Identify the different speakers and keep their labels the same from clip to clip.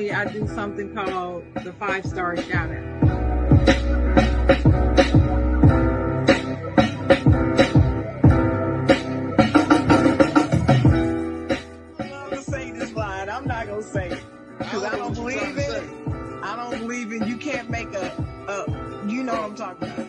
Speaker 1: I do something called the 5-star shout out. I love to say this line. I'm not gonna say it because I don't believe in it. I don't believe in. You can't make a. You know what I'm talking about.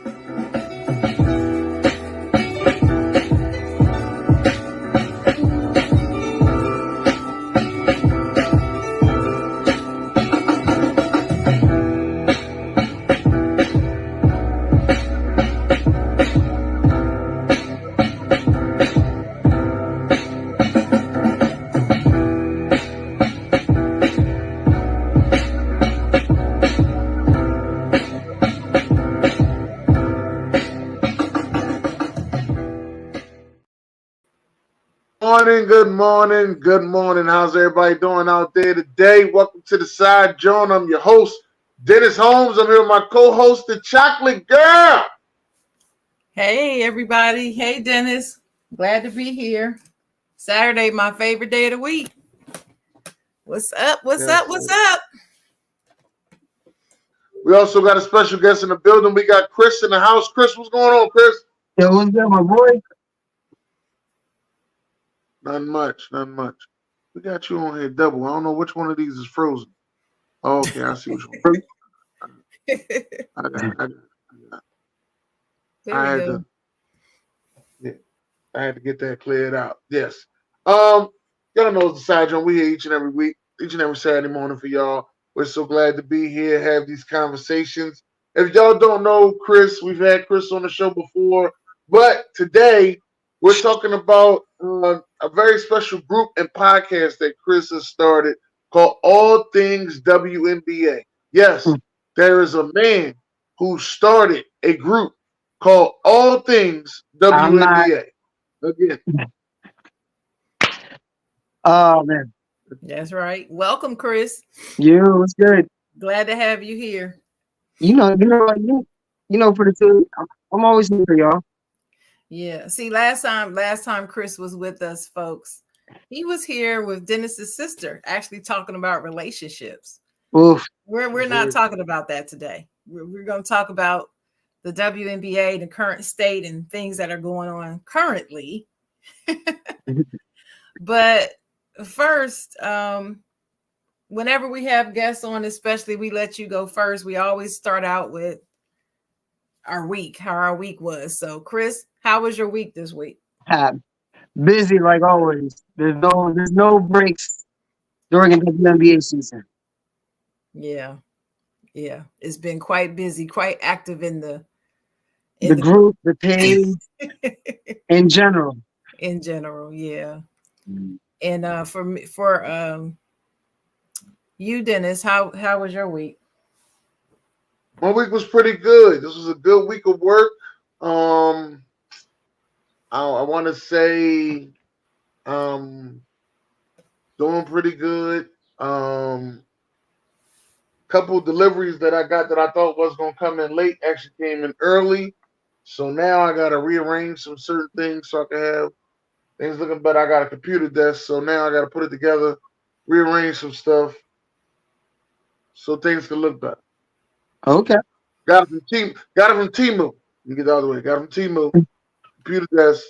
Speaker 2: Good morning. How's everybody doing out there today? Welcome to the side, Jawn. I'm your host, Dennis Holmes. I'm here with my co-host, the Chocolate Girl.
Speaker 1: Hey, everybody. Hey, Dennis. Glad to be here. Saturday, my favorite day of the week. What's up? What's up?
Speaker 2: We also got a special guest in the building. We got Chris in the house. Chris, what's going on, Chris?
Speaker 3: Yo, what's up, my boy?
Speaker 2: Nothing much. We got you on here double. I don't know which one of these is frozen. Oh, okay, I see which one. I had to get that cleared out. Yes. Y'all know it's the side, John. We here each and every week, each and every Saturday morning for y'all. We're so glad to be here, have these conversations. If y'all don't know Chris, we've had Chris on the show before, but today we're talking about a very special group and podcast that Chris has started called All Things WNBA. Yes, there is a man who started a group called All Things WNBA. Again.
Speaker 3: Oh, man.
Speaker 1: That's right. Welcome, Chris.
Speaker 3: You, what's good?
Speaker 1: Glad to have you here.
Speaker 3: For the two, I'm always here for y'all.
Speaker 1: Yeah. See, last time Chris was with us, folks, he was here with Dennis's sister, actually talking about relationships.
Speaker 3: Oof.
Speaker 1: We're not talking about that today. We're going to talk about the WNBA, the current state, and things that are going on currently. But first, whenever we have guests on, especially, we let you go first. We always start out with our week, how our week was. So, Chris, how was your week this week?
Speaker 3: Busy like always. There's no breaks during the WNBA season.
Speaker 1: Yeah. It's been quite busy, quite active in the
Speaker 3: group, the page, in general.
Speaker 1: In general, yeah. And for you, Dennis, how was your week?
Speaker 2: My week was pretty good. This was a good week of work. I want to say doing pretty good. Couple deliveries that I got that I thought was going to come in late actually came in early. So now I got to rearrange some certain things so I can have things looking better. I got a computer desk, so now I got to put it together, rearrange some stuff so things can look better.
Speaker 3: Okay.
Speaker 2: Got it from Temu. Let me get the other way. Got it from Temu. Computer desk.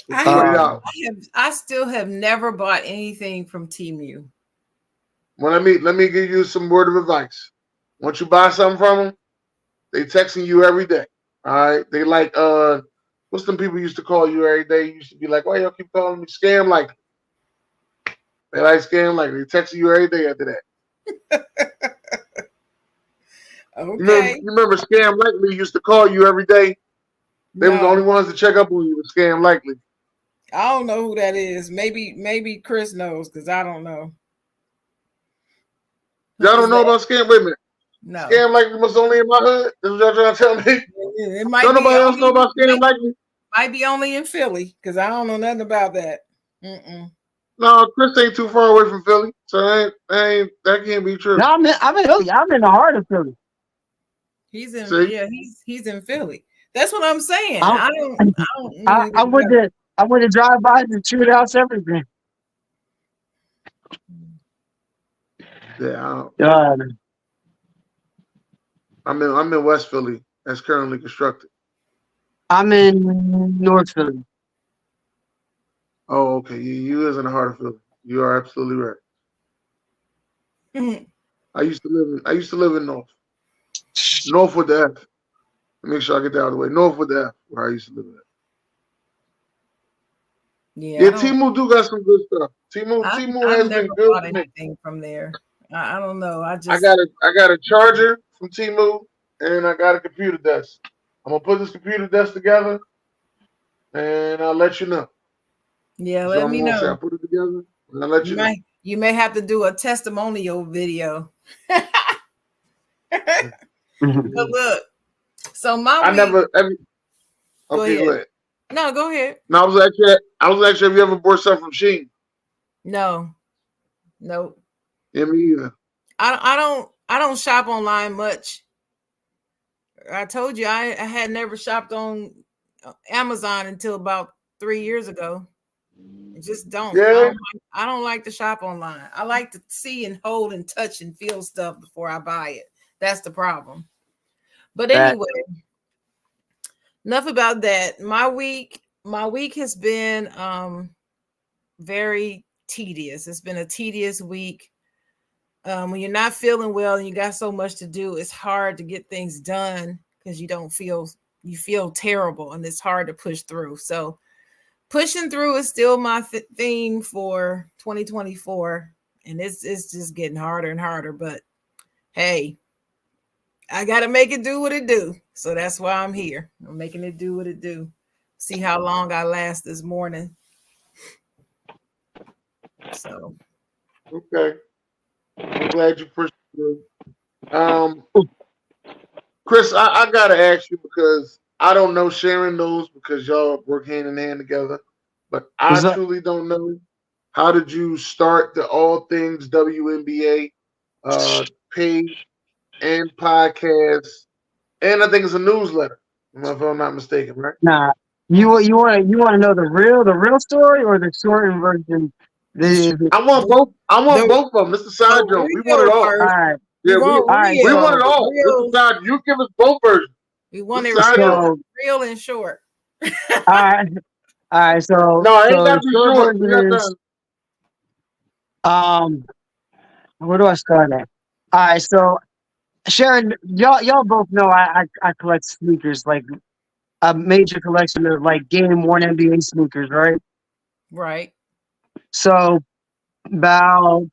Speaker 1: I still have never bought anything from Temu.
Speaker 2: Well, let me give you some word of advice. Once you buy something from them, they texting you every day. All right. They like what's them people used to call you every day? You used to be like, why y'all keep calling me scam likely? They like scam likely. They texting you every day after that.
Speaker 1: Okay.
Speaker 2: You remember scam likely used to call you every day? They were the only ones to check up on you with scam likely.
Speaker 1: I don't know who that is. Maybe Chris knows because I don't know.
Speaker 2: Y'all
Speaker 1: Who is
Speaker 2: don't know
Speaker 1: that?
Speaker 2: about scam. Wait a minute.
Speaker 1: No.
Speaker 2: Scam like me was only in my hood. This is what y'all trying to tell me.
Speaker 1: It might
Speaker 2: Don't
Speaker 1: be
Speaker 2: nobody else know
Speaker 1: only
Speaker 2: about scam like me.
Speaker 1: might be only in Philly because I don't know nothing about that. Mm-mm.
Speaker 2: No, Chris ain't too far away from Philly, so that can't be
Speaker 3: No,
Speaker 2: true.
Speaker 3: I'm in Philly. I'm in the heart of Philly.
Speaker 1: He's in
Speaker 2: See,
Speaker 1: yeah, he's in Philly. That's what I'm saying.
Speaker 3: I'm,
Speaker 1: I don't know
Speaker 3: I
Speaker 1: anything
Speaker 3: would
Speaker 1: about
Speaker 3: to I would to drive by the shoot house everything.
Speaker 2: yeah,
Speaker 3: Uh,
Speaker 2: I'm in West Philly. That's currently constructed.
Speaker 3: I'm in North Philly.
Speaker 2: Oh, okay. You is in the heart of Philly. You are absolutely right.
Speaker 1: it.
Speaker 2: I used to live in North with the F. Make sure I get that out of the way. North with the F, where I used to live at.
Speaker 1: Yeah,
Speaker 2: Yeah, Timu do got some good stuff. Timu
Speaker 1: I've
Speaker 2: has
Speaker 1: never
Speaker 2: been good
Speaker 1: bought
Speaker 2: to me.
Speaker 1: anything from there. I don't know.
Speaker 2: I got a charger from Timu and I got a computer desk. I'm gonna put this computer desk together and I'll let you know.
Speaker 1: Yeah,
Speaker 2: So
Speaker 1: let
Speaker 2: I'm
Speaker 1: me
Speaker 2: gonna say I
Speaker 1: know.
Speaker 2: put it together and I'll let you know.
Speaker 1: You may have to do a testimonial video. But look, so my
Speaker 2: I
Speaker 1: week,
Speaker 2: never every
Speaker 1: go
Speaker 2: okay, go
Speaker 1: ahead.
Speaker 2: ahead.
Speaker 1: No, go ahead.
Speaker 2: No, I was actually have you ever bought something from Sheen?
Speaker 1: No, no.
Speaker 2: Yeah, me either.
Speaker 1: I don't shop online much. I told you I had never shopped on Amazon until about 3 years ago. I just don't.
Speaker 2: Yeah,
Speaker 1: I don't like to shop online. I like to see and hold and touch and feel stuff before I buy it. That's the problem. But
Speaker 3: that
Speaker 1: anyway, enough about that. My week has been very tedious. It's been a tedious week. When you're not feeling well and you got so much to do, it's hard to get things done because you feel terrible and it's hard to push through. So pushing through is still my theme for 2024, and it's just getting harder and harder. But hey, I gotta make it do what it do. So that's why I'm here. I'm making it do what it do. See how long I last this morning. So
Speaker 2: okay. I'm glad you pushed through. Um, Chris, I gotta ask you because I don't know. Sharon knows because y'all work hand in hand together, but I
Speaker 3: was up.
Speaker 2: truly don't know. How did you start the All Things WNBA page and podcast? And I think it's a newsletter, if I'm not mistaken, right?
Speaker 3: Nah, you want to know the real story or the shortened version?
Speaker 2: I want
Speaker 1: the
Speaker 2: both. I want
Speaker 1: the,
Speaker 2: both of them. Mr.
Speaker 1: the
Speaker 2: Side Jones. We want it
Speaker 1: real
Speaker 2: all.
Speaker 3: All
Speaker 1: version.
Speaker 3: right,
Speaker 1: We
Speaker 2: Yeah,
Speaker 1: want
Speaker 3: all right.
Speaker 2: we want
Speaker 1: real,
Speaker 2: it all. Mr.
Speaker 1: real.
Speaker 2: Side, you give us both versions.
Speaker 1: We want
Speaker 2: Mr.
Speaker 1: it
Speaker 2: Side Jones.
Speaker 3: So
Speaker 1: real and short.
Speaker 3: all right, all right. So
Speaker 2: No, it ain't
Speaker 3: so
Speaker 2: got
Speaker 3: the
Speaker 2: to be
Speaker 3: short
Speaker 2: short. We got
Speaker 3: version is
Speaker 2: time.
Speaker 3: where do I start at? All right, so Sharon, y'all both know I collect sneakers, like a major collection of like game worn NBA sneakers, right?
Speaker 1: Right.
Speaker 3: So about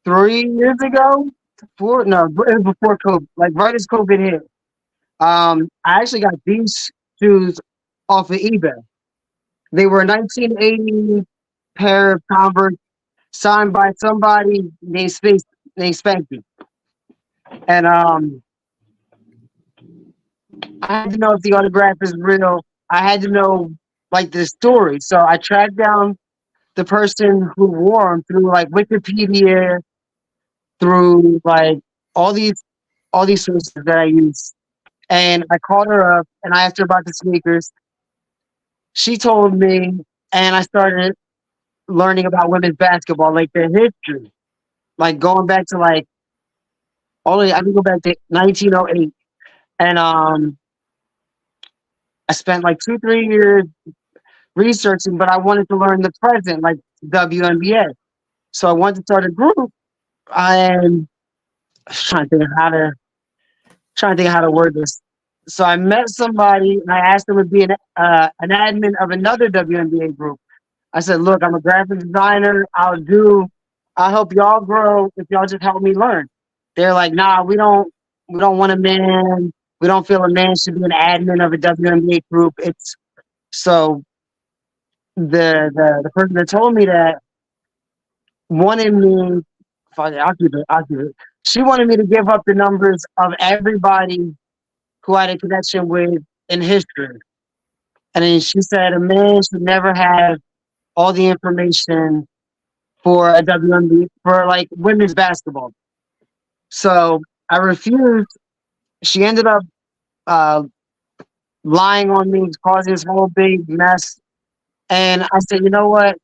Speaker 3: 3 years ago, four no, it was before COVID, like right as COVID hit. I actually got these shoes off of eBay. They were a 1980 pair of Converse signed by somebody named Spanky. And I had to know if the autograph is real. I had to know like the story. So I tracked down the person who wore them through like Wikipedia, through like all these all these sources that I use. And I called her up and I asked her about the sneakers. She told me, and I started learning about women's basketball, like their history, like going back to like only I can go back to 1908, and I spent like 2 3 years researching, but I wanted to learn the present, like WNBA. So I wanted to start a group, and I was trying to think of how to word this. So I met somebody, and I asked them to be an admin of another WNBA group. I said, "Look, I'm a graphic designer. I'll help y'all grow if y'all just help me learn." They're like, "Nah, we don't want a man. We don't feel a man should be an admin of a WNBA group." It's so the person that told me that wanted me. Fine, I'll keep it. She wanted me to give up the numbers of everybody who I had a connection with in history. And then she said a man should never have all the information for a WNBA for like women's basketball. So I refused. She ended up uh, lying on me, causing this whole big mess. And I said, you know what?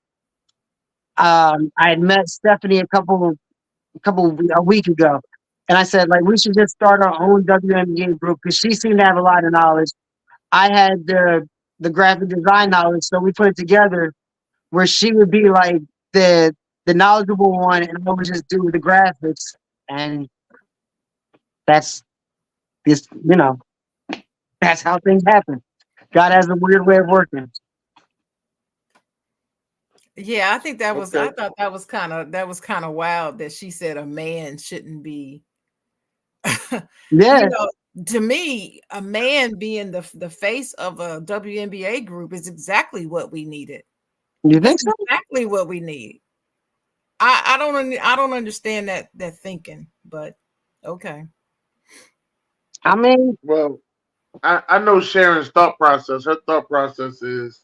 Speaker 3: I had met Stephanie a week ago, and I said like we should just start our own WNBA group because she seemed to have a lot of knowledge. I had the graphic design knowledge, so we put it together where she would be like the the knowledgeable one, and I would just do the graphics, and that's just that's how things happen. God has a weird way of working.
Speaker 1: Yeah, I think that was.
Speaker 2: Okay.
Speaker 1: I thought that was kind of wild that she said a man shouldn't be.
Speaker 3: Yeah,
Speaker 1: You know, to me, a man being the face of a WNBA group is exactly what we needed.
Speaker 3: you
Speaker 1: It's
Speaker 3: think so?
Speaker 1: exactly what we need. I don't understand that thinking, but okay.
Speaker 3: I mean,
Speaker 2: Well, I know Sharon's thought process. Her thought process is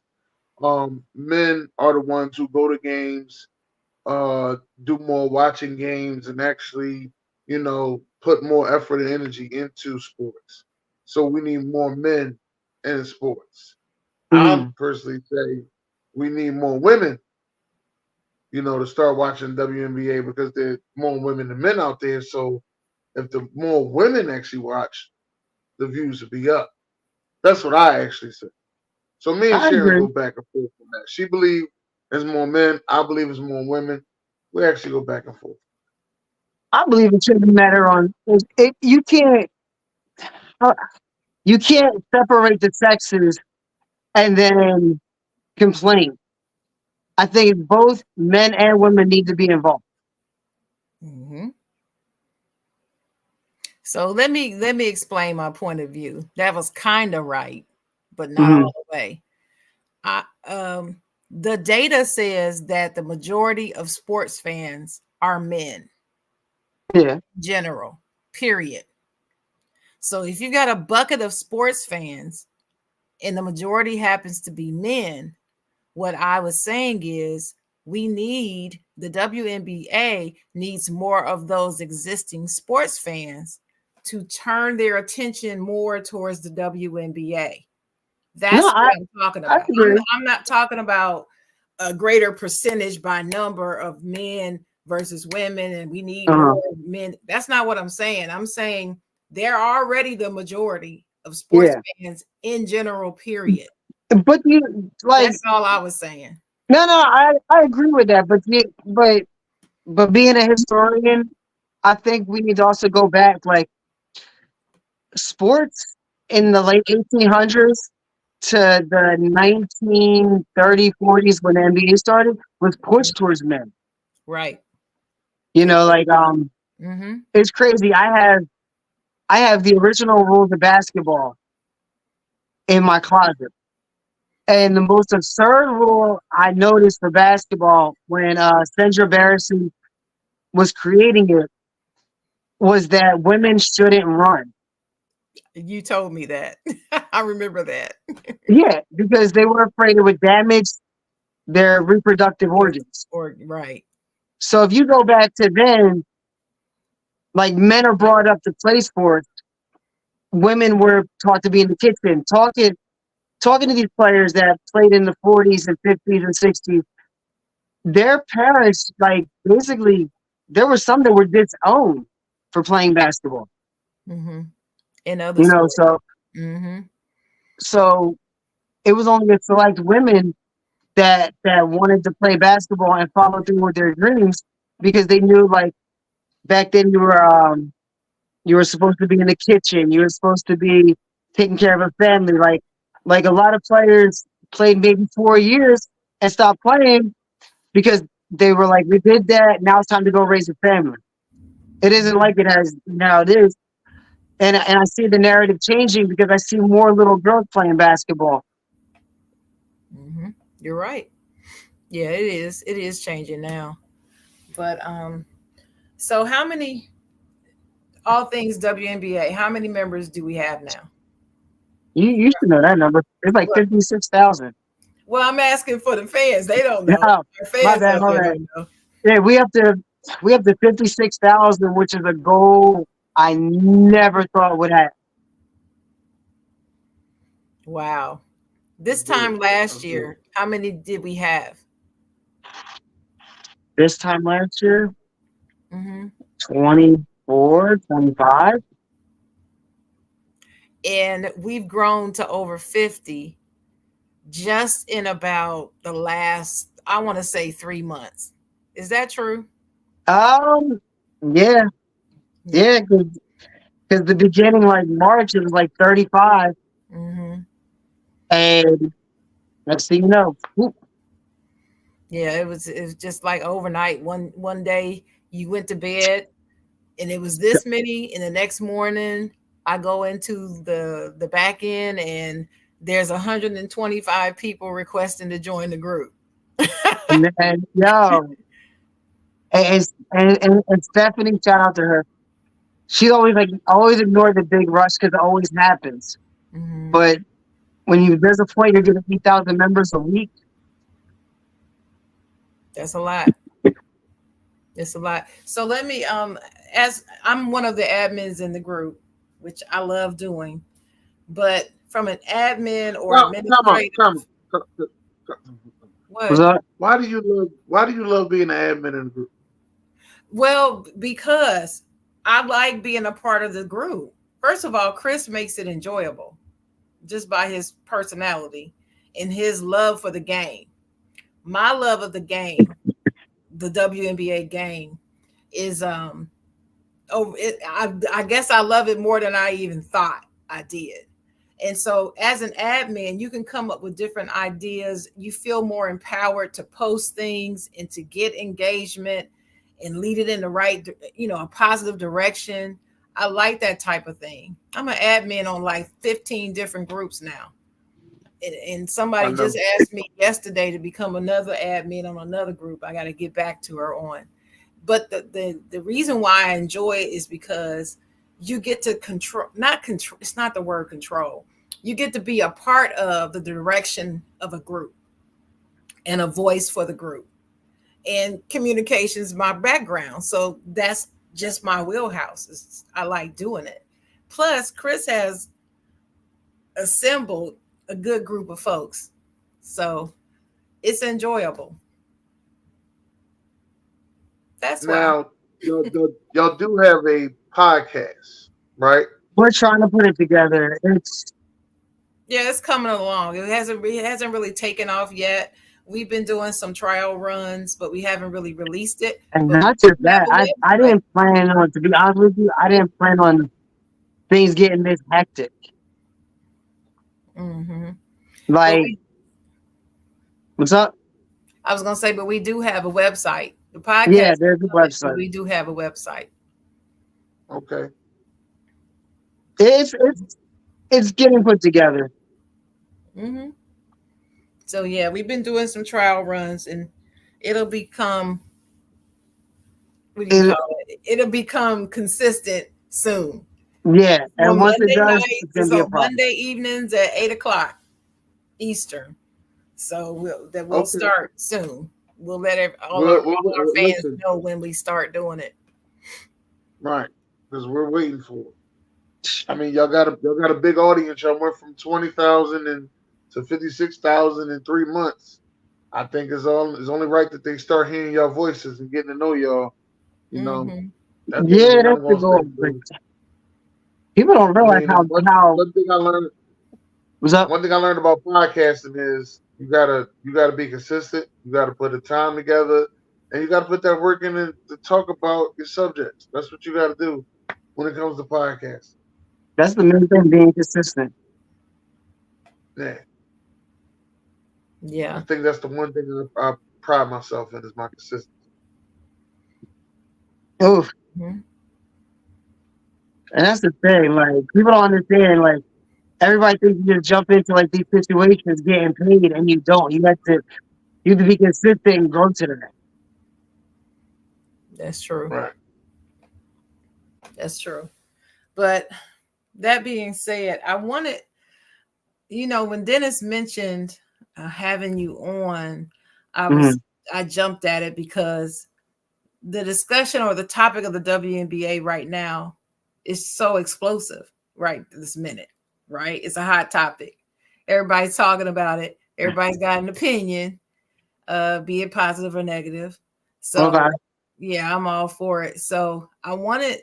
Speaker 2: men are the ones who go to games, do more watching games, and actually, put more effort and energy into sports. So we need more men in sports. I
Speaker 3: mm,
Speaker 2: personally say we need more women, to start watching WNBA because there are more women than men out there. So if the more women actually watch, the views would be up. That's what I actually say. So me and
Speaker 3: I
Speaker 2: Sharon
Speaker 3: agree.
Speaker 2: go back and forth on that. She believes there's more men. I believe there's more women. We actually go back and forth.
Speaker 3: I believe it shouldn't matter on uh, you can't separate the sexes and then complain. I think both men and women need to be involved.
Speaker 1: Hmm. So let me explain my point of view. That was kind of right, but not
Speaker 3: Hmm.
Speaker 1: all the way. I The data says that the majority of sports fans are men,
Speaker 3: Yeah.
Speaker 1: general, period. So if you got a bucket of sports fans and the majority happens to be men, what I was saying is the WNBA needs more of those existing sports fans to turn their attention more towards the WNBA.
Speaker 3: No,
Speaker 1: That's what I'm talking
Speaker 3: I
Speaker 1: about. I'm,
Speaker 3: agree.
Speaker 1: I'm not talking about a greater percentage by number of men versus women, and we need
Speaker 3: Uh-huh.
Speaker 1: more men. That's not what I'm saying. I'm saying they're already the majority of sports
Speaker 3: Yeah.
Speaker 1: fans in general, period.
Speaker 3: But you like
Speaker 1: That's all I was saying.
Speaker 3: no, I agree with that. But being a historian, I think we need to also go back like sports in the late 1800s to the 1930s, 40s when the NBA started was pushed towards men.
Speaker 1: Right.
Speaker 3: You
Speaker 1: It
Speaker 3: know,
Speaker 1: is.
Speaker 3: like
Speaker 1: Mm-hmm.
Speaker 3: it's crazy. I have the original rules of basketball in my closet. And the most absurd rule I noticed for basketball when Sandra Barrison was creating it was that women shouldn't run.
Speaker 1: You told me that. I remember that.
Speaker 3: Yeah, because they were afraid it would damage their reproductive organs.
Speaker 1: Or right.
Speaker 3: So if you go back to then, like men are brought up to play sports, women were taught to be in the kitchen, talking to these players that played in the 40s and 50s and 60s. Their parents, like basically, there were some that were disowned for playing basketball.
Speaker 1: Mm-hmm. In other
Speaker 3: You know,
Speaker 1: sports.
Speaker 3: so
Speaker 1: Mm-hmm.
Speaker 3: so it was only a select women that wanted to play basketball and follow through with their dreams because they knew like back then you were supposed to be in the kitchen, you were supposed to be taking care of a family. Like a lot of players played maybe 4 years and stopped playing because they were like, we did that, now it's time to go raise a family. It isn't like it has now it is. And I see the narrative changing because I see more little girls playing basketball.
Speaker 1: Mm-hmm. You're right. Yeah, it is. It is changing now. But so how many? all things WNBA. How many members do we have now?
Speaker 3: You should know that number. It's like
Speaker 1: What?
Speaker 3: 56,000.
Speaker 1: Well, I'm asking for the fans. They don't know.
Speaker 3: Oh,
Speaker 1: Our
Speaker 3: my
Speaker 1: fans
Speaker 3: bad,
Speaker 1: out
Speaker 3: my
Speaker 1: there
Speaker 3: bad.
Speaker 1: don't know.
Speaker 3: Yeah, we have to 56,000, which is a goal I never thought would happen.
Speaker 1: Wow. This
Speaker 2: That's good.
Speaker 1: time last
Speaker 2: That's good.
Speaker 1: year, how many did we have?
Speaker 3: This time last year,
Speaker 1: Hmm
Speaker 3: 24, 25.
Speaker 1: And we've grown to over 50 just in about the last, I want to say 3 months. Is that true?
Speaker 3: Um, yeah,
Speaker 1: Yeah.
Speaker 3: yeah, because the beginning, like March, it was like 35,
Speaker 1: hmm
Speaker 3: and next thing you know, whoop,
Speaker 1: Yeah, it was just like overnight. One day you went to bed and it was this many, and the next morning I go into the back end and there's 125 people requesting to join the group.
Speaker 3: and yo, and Stephanie, shout out to her. She always ignored the big rush because it always happens.
Speaker 1: Mhm.
Speaker 3: But there's a point you're getting 8,000 members a week.
Speaker 1: That's a lot. It's a lot. So let me as I'm one of the admins in the group, which I love doing, but from an admin or
Speaker 2: Now, come on,
Speaker 1: administrative,
Speaker 2: come on.
Speaker 3: Was
Speaker 1: what?
Speaker 3: that?
Speaker 2: Why do you love being an admin in the group?
Speaker 1: Well, because I like being a part of the group. First of all, Chris makes it enjoyable just by his personality and his love for the game. My love of the game, the WNBA game, is I guess I love it more than I even thought I did. And so as an admin, you can come up with different ideas. You feel more empowered to post things and to get engagement and lead it in the right, a positive direction. I like that type of thing. I'm an admin on like 15 different groups now. And
Speaker 2: I
Speaker 1: somebody just
Speaker 2: know.
Speaker 1: asked me yesterday to become another admin on another group. I got to get back to her on. But the reason why I enjoy it is because you get to control, not control, it's not the word control. You get to be a part of the direction of a group and a voice for the group. And communication is my background. So that's just my wheelhouse. I like doing it. Plus, Chris has assembled a good group of folks. So it's enjoyable. That's why.
Speaker 2: Now, y'all do have a podcast, right?
Speaker 3: We're trying to put it together.
Speaker 1: Yeah, it's coming along. It hasn't really taken off yet. We've been doing some trial runs, but we haven't really released it.
Speaker 3: And
Speaker 1: But we
Speaker 3: not
Speaker 1: do
Speaker 3: just
Speaker 1: have
Speaker 3: that.
Speaker 1: a
Speaker 3: I
Speaker 1: website.
Speaker 3: didn't plan on, to be honest with you, I didn't plan on things getting this hectic.
Speaker 1: hmm But
Speaker 3: Like,
Speaker 1: we,
Speaker 3: what's up?
Speaker 1: I was gonna say, but we do have a website. The podcast
Speaker 3: Yeah,
Speaker 1: is
Speaker 3: there's a
Speaker 1: coming, but
Speaker 3: website.
Speaker 1: we do have a website.
Speaker 2: Okay.
Speaker 3: It's getting put together.
Speaker 1: hmm So yeah, we've been doing some trial runs, and it'll become, what do you
Speaker 3: It,
Speaker 1: call it? It'll become consistent soon.
Speaker 3: yeah,
Speaker 1: On
Speaker 3: and once it
Speaker 1: Monday
Speaker 3: does,
Speaker 1: night,
Speaker 3: it's gonna
Speaker 1: it's
Speaker 3: be a
Speaker 1: on
Speaker 3: problem.
Speaker 1: Monday evenings at 8 o'clock Eastern. So we'll
Speaker 2: Okay.
Speaker 1: start soon. We'll let all our fans
Speaker 2: Listen,
Speaker 1: know when we start doing it.
Speaker 2: right? Because we're waiting for it. I mean, y'all got a big audience. Y'all went from 20,000 and to 56,000 in 3 months. I think it's only right that they start hearing y'all voices and getting to know y'all. You know,
Speaker 1: hmm
Speaker 2: that's only
Speaker 3: Yeah,
Speaker 2: way
Speaker 3: that's
Speaker 2: I'm
Speaker 3: the
Speaker 2: gonna stay
Speaker 3: goal. But
Speaker 2: true.
Speaker 3: people don't
Speaker 2: I
Speaker 3: realize
Speaker 2: mean,
Speaker 3: how
Speaker 2: and one
Speaker 3: how
Speaker 2: one thing I learned
Speaker 3: what's up.
Speaker 2: one thing I learned about podcasting is you gotta be consistent. You gotta put a time together, and you gotta put that work in to talk about your subjects. That's what you gotta do when it comes to podcasts.
Speaker 3: That's the main thing, being consistent.
Speaker 2: Yeah, I
Speaker 1: Yeah.
Speaker 2: think that's the one thing that I pride myself in is my consistency.
Speaker 3: Oh,
Speaker 1: Mhm.
Speaker 3: and that's the thing. Like, people don't understand. Like, everybody thinks you just jump into like these situations getting paid, and you don't. You have to be consistent and grow to that.
Speaker 1: That's true.
Speaker 2: Right.
Speaker 1: That's true. But that being said, I wanted, when Dennis mentioned having you on, I
Speaker 3: Hmm.
Speaker 1: was I jumped at it because the discussion or the topic of the WNBA right now is so explosive right this minute, right? It's a hot topic. Everybody's talking about it. Everybody's got an opinion, be it positive or negative. So,
Speaker 3: Okay.
Speaker 1: yeah, I'm all for it. So, I wanted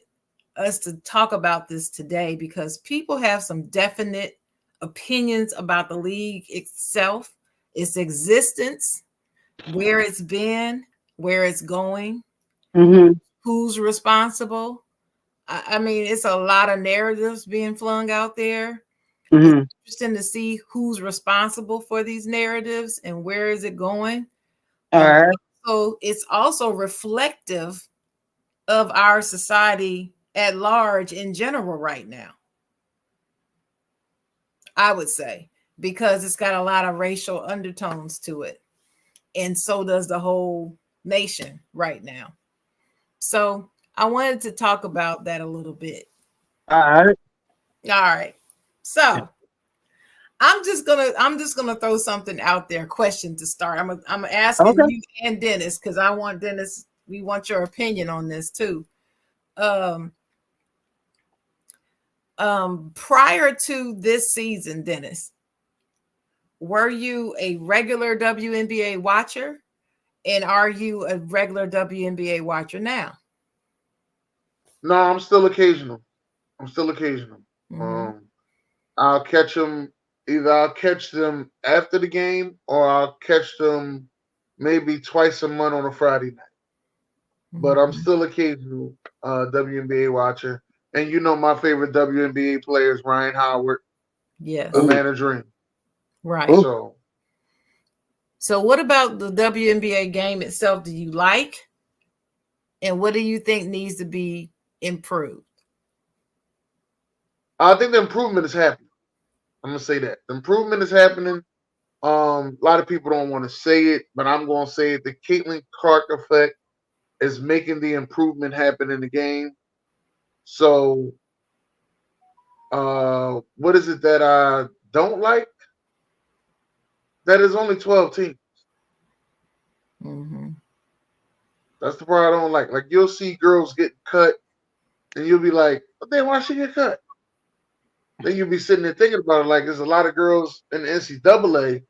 Speaker 1: us to talk about this today because people have some definite opinions about the league itself, its existence, where it's been, where it's going,
Speaker 3: Hmm.
Speaker 1: who's responsible. I mean, it's a lot of narratives being flung out there. It's
Speaker 3: Hmm.
Speaker 1: interesting to see who's responsible for these narratives and where is it going.
Speaker 3: All right.
Speaker 1: So it's also reflective of our society at large in general right now, I would say, because it's got a lot of racial undertones to it. And so does the whole nation right now. So I wanted to talk about that a little bit.
Speaker 3: All right.
Speaker 1: All right. So I'm just gonna throw something out there, question to start. I'm asking
Speaker 3: Okay.
Speaker 1: you and Dennis because I want Dennis. We want your opinion on this too. Um, prior to this season, Dennis, were you a regular WNBA watcher, and are you a regular WNBA watcher now?
Speaker 2: No, I'm still occasional. I'm still occasional.
Speaker 1: Mm-hmm.
Speaker 2: Um, I'll catch them. Either I'll catch them after the game, or I'll catch them maybe twice a month on a Friday night. But I'm
Speaker 1: Mm-hmm.
Speaker 2: still occasional WNBA watcher. And my favorite WNBA player is Ryan Howard,
Speaker 1: Yes.
Speaker 3: Ooh.
Speaker 2: Atlanta Dream.
Speaker 1: Right.
Speaker 3: Ooh.
Speaker 2: So
Speaker 1: So, what about the WNBA game itself? Do you like, and what do you think needs to be improved?
Speaker 2: I think the improvement is happening. I'm gonna say that the improvement is happening. A lot of people don't want to say it, but I'm gonna say it. The Caitlin Clark effect is making the improvement happen in the game. So, what is it that I don't like? That is only 12 teams.
Speaker 1: Mm-hmm.
Speaker 2: That's the part I don't like. Like you'll see girls get cut, and you'll be like, "But then why she get cut?" Then you'll be sitting there thinking about it. Like there's a lot of girls in the NCAA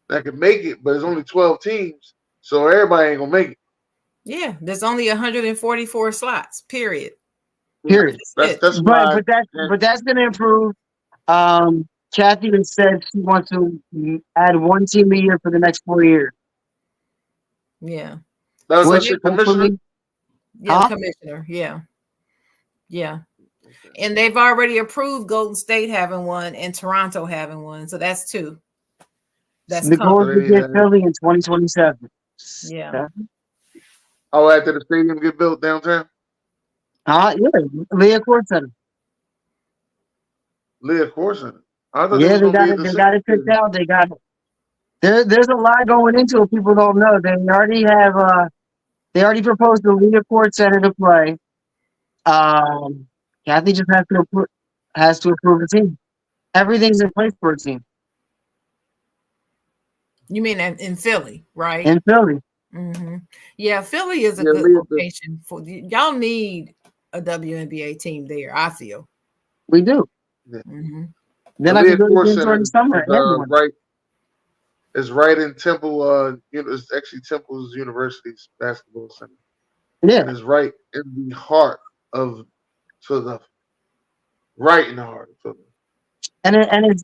Speaker 2: that can make it, but it's only 12 teams, so everybody ain't gonna make it.
Speaker 1: Yeah, there's only 144 slots. Period.
Speaker 3: Period.
Speaker 2: That's
Speaker 1: That's it.
Speaker 2: that's
Speaker 3: But
Speaker 2: why.
Speaker 3: but that's but that's gonna improve. Kathy has said she wants to add one team a year for the next 4 years,
Speaker 1: Yeah. So
Speaker 2: That's
Speaker 3: which
Speaker 1: yeah,
Speaker 2: the commissioner.
Speaker 3: hopefully,
Speaker 1: yeah, the
Speaker 3: huh?
Speaker 1: commissioner. Yeah, yeah.
Speaker 2: Okay.
Speaker 1: And they've already approved Golden State having one and Toronto having one. So that's two. That's
Speaker 3: The
Speaker 1: coming.
Speaker 3: goal
Speaker 2: So
Speaker 3: is
Speaker 2: they
Speaker 3: to
Speaker 2: need
Speaker 3: get
Speaker 2: to.
Speaker 3: Philly in 2027.
Speaker 1: Yeah.
Speaker 3: Yeah.
Speaker 2: Oh, after the stadium get built downtown,
Speaker 3: Yeah, Leah Court Center.
Speaker 2: Leah Corson. I thought they
Speaker 3: Yeah,
Speaker 2: was
Speaker 3: they
Speaker 2: gonna be
Speaker 3: got
Speaker 2: at
Speaker 3: it.
Speaker 2: the
Speaker 3: They
Speaker 2: Civic
Speaker 3: got it picked
Speaker 2: Stadium.
Speaker 3: out. They got it. There's a lot going into it. People don't know. They already proposed the Leah Court Center to play. Um, Kathy just has to approve the team. Everything's in place for a team
Speaker 1: You mean in Philly, right?
Speaker 3: in Philly.
Speaker 1: Mm-hmm. Yeah, Philly is a
Speaker 2: Yeah,
Speaker 1: good
Speaker 2: Leah.
Speaker 1: location for y'all. Need a WNBA team there. I feel.
Speaker 3: We do.
Speaker 2: Yeah,
Speaker 1: Mm-hmm.
Speaker 3: Then
Speaker 2: the
Speaker 3: I can
Speaker 2: Leah
Speaker 3: go to
Speaker 2: Core
Speaker 3: games
Speaker 2: Center
Speaker 3: during the summer
Speaker 2: is
Speaker 3: and winter.
Speaker 2: right. Is right in Temple. It's actually Temple's University's basketball center,
Speaker 3: Yeah,
Speaker 2: and it's right in the heart of Philadelphia. Right in the heart of Philadelphia.
Speaker 3: and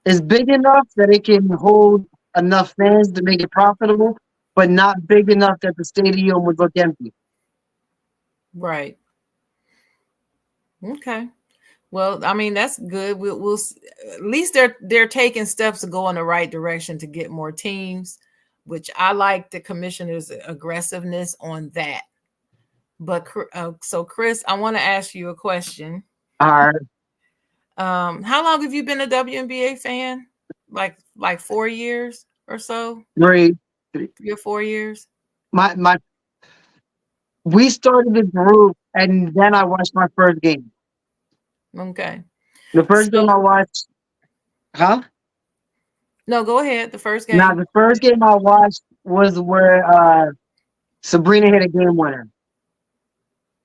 Speaker 3: it's big enough that it can hold enough fans to make it profitable, but not big enough that the stadium would look empty.
Speaker 1: Right. Okay. Well, I mean that's good. At least they're taking steps to go in the right direction to get more teams, which I like the commissioner's aggressiveness on that. But so Chris, I want to ask you a question.
Speaker 3: All right,
Speaker 1: How long have you been a WNBA fan? Like 4 years or so,
Speaker 3: great.
Speaker 1: 3 or 4 years.
Speaker 3: My we started the group and then I watched my first game.
Speaker 1: Okay.
Speaker 3: The first game
Speaker 1: So
Speaker 3: I watched, huh?
Speaker 1: no, go ahead. The first
Speaker 3: Now
Speaker 1: game.
Speaker 3: the first game I watched was where Sabrina hit a game winner,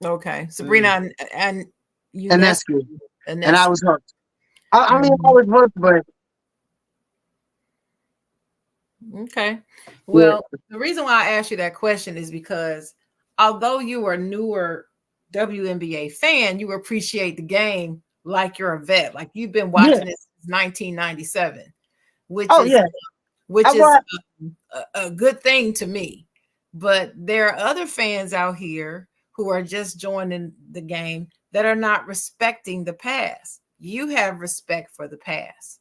Speaker 1: Okay. Sabrina
Speaker 2: Mm.
Speaker 1: and
Speaker 3: and that's
Speaker 1: UNESCO.
Speaker 3: good. And I
Speaker 1: UNESCO.
Speaker 3: was hooked. I mean, I
Speaker 1: Mhm.
Speaker 3: was hooked, but
Speaker 1: Okay.
Speaker 3: yeah,
Speaker 1: Well, the reason why I asked you that question is because although you are a newer WNBA fan, you appreciate the game like you're a vet. Like you've been
Speaker 3: yeah.
Speaker 1: watching it since 1997, which
Speaker 3: Oh
Speaker 1: is
Speaker 3: yeah. I
Speaker 1: which is
Speaker 3: watched.
Speaker 1: a good thing to me. But there are other fans out here who are just joining the game that are not respecting the past. You have respect for the past.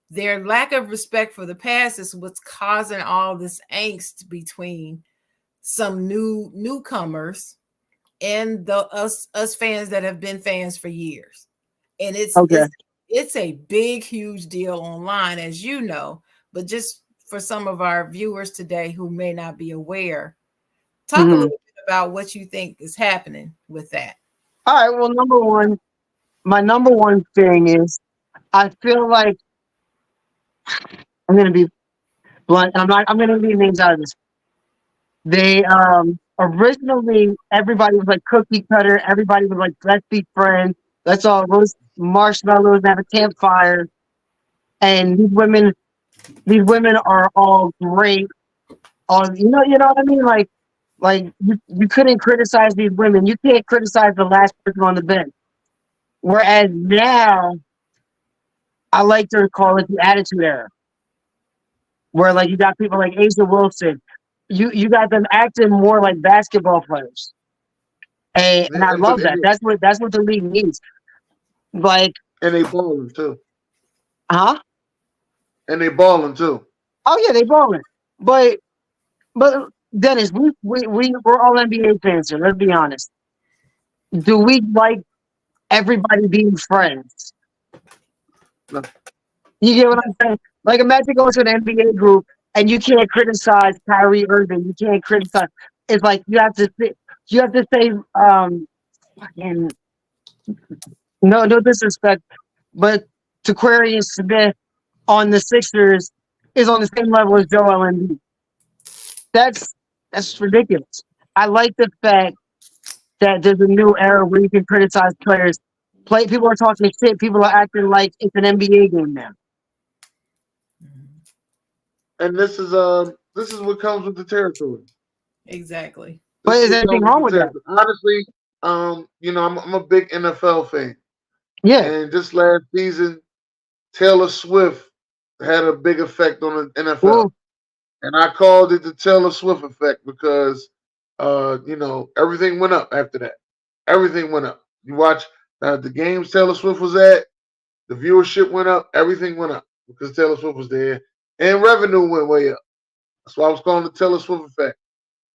Speaker 1: Their lack of respect for the past is what's causing all this angst between some newcomers and the us fans that have been fans for years. And
Speaker 3: Okay.
Speaker 1: it's a big huge deal online, as you know, but just for some of our viewers today who may not be aware, talk a
Speaker 3: Hmm.
Speaker 1: little bit about what you think is happening with that.
Speaker 3: All right. Well, my number one thing is I feel like I'm gonna be blunt. And I'm gonna leave names out of this. They originally everybody was like cookie cutter. Everybody was like, let's be friends. Let's all roast marshmallows and have a campfire. And these women are all great. All you know what I mean? Like you couldn't criticize these women. You can't criticize the last person on the bench. Whereas now, I like to call it the attitude era, where like you got people like Asa Wilson. You got them acting more like basketball players. And I
Speaker 2: And,
Speaker 3: love that. That's what the league needs. Like,
Speaker 2: and they balling too.
Speaker 3: huh?
Speaker 2: And they balling too.
Speaker 3: Oh yeah, they balling. But Dennis, we're all NBA fans here. Let's be honest. Do we like everybody being friends?
Speaker 2: No.
Speaker 3: You get what I'm saying? Like, imagine going to an NBA group and you can't criticize Kyrie Irving. You can't criticize. It's like you have to say fucking no disrespect, but Aquarius Smith on the Sixers is on the same level as Joel Embiid. That's that's ridiculous. I like the fact that there's a new era where you can criticize players. People are talking shit. People are acting like it's an NBA game now.
Speaker 2: And this is what comes with the territory.
Speaker 1: Exactly.
Speaker 3: But
Speaker 2: This is
Speaker 3: is
Speaker 2: what
Speaker 3: anything
Speaker 2: comes with
Speaker 3: wrong
Speaker 2: the
Speaker 3: with that?
Speaker 2: territory. Honestly, I'm a big NFL fan.
Speaker 3: Yeah.
Speaker 2: And just last season, Taylor Swift had a big effect on the NFL.
Speaker 3: Well,
Speaker 2: And I called it the Taylor Swift effect because everything went up after that. Everything went up. You watch the games Taylor Swift was at, the viewership went up, everything went up because Taylor Swift was there, and revenue went way up. That's why I was calling the Taylor Swift effect.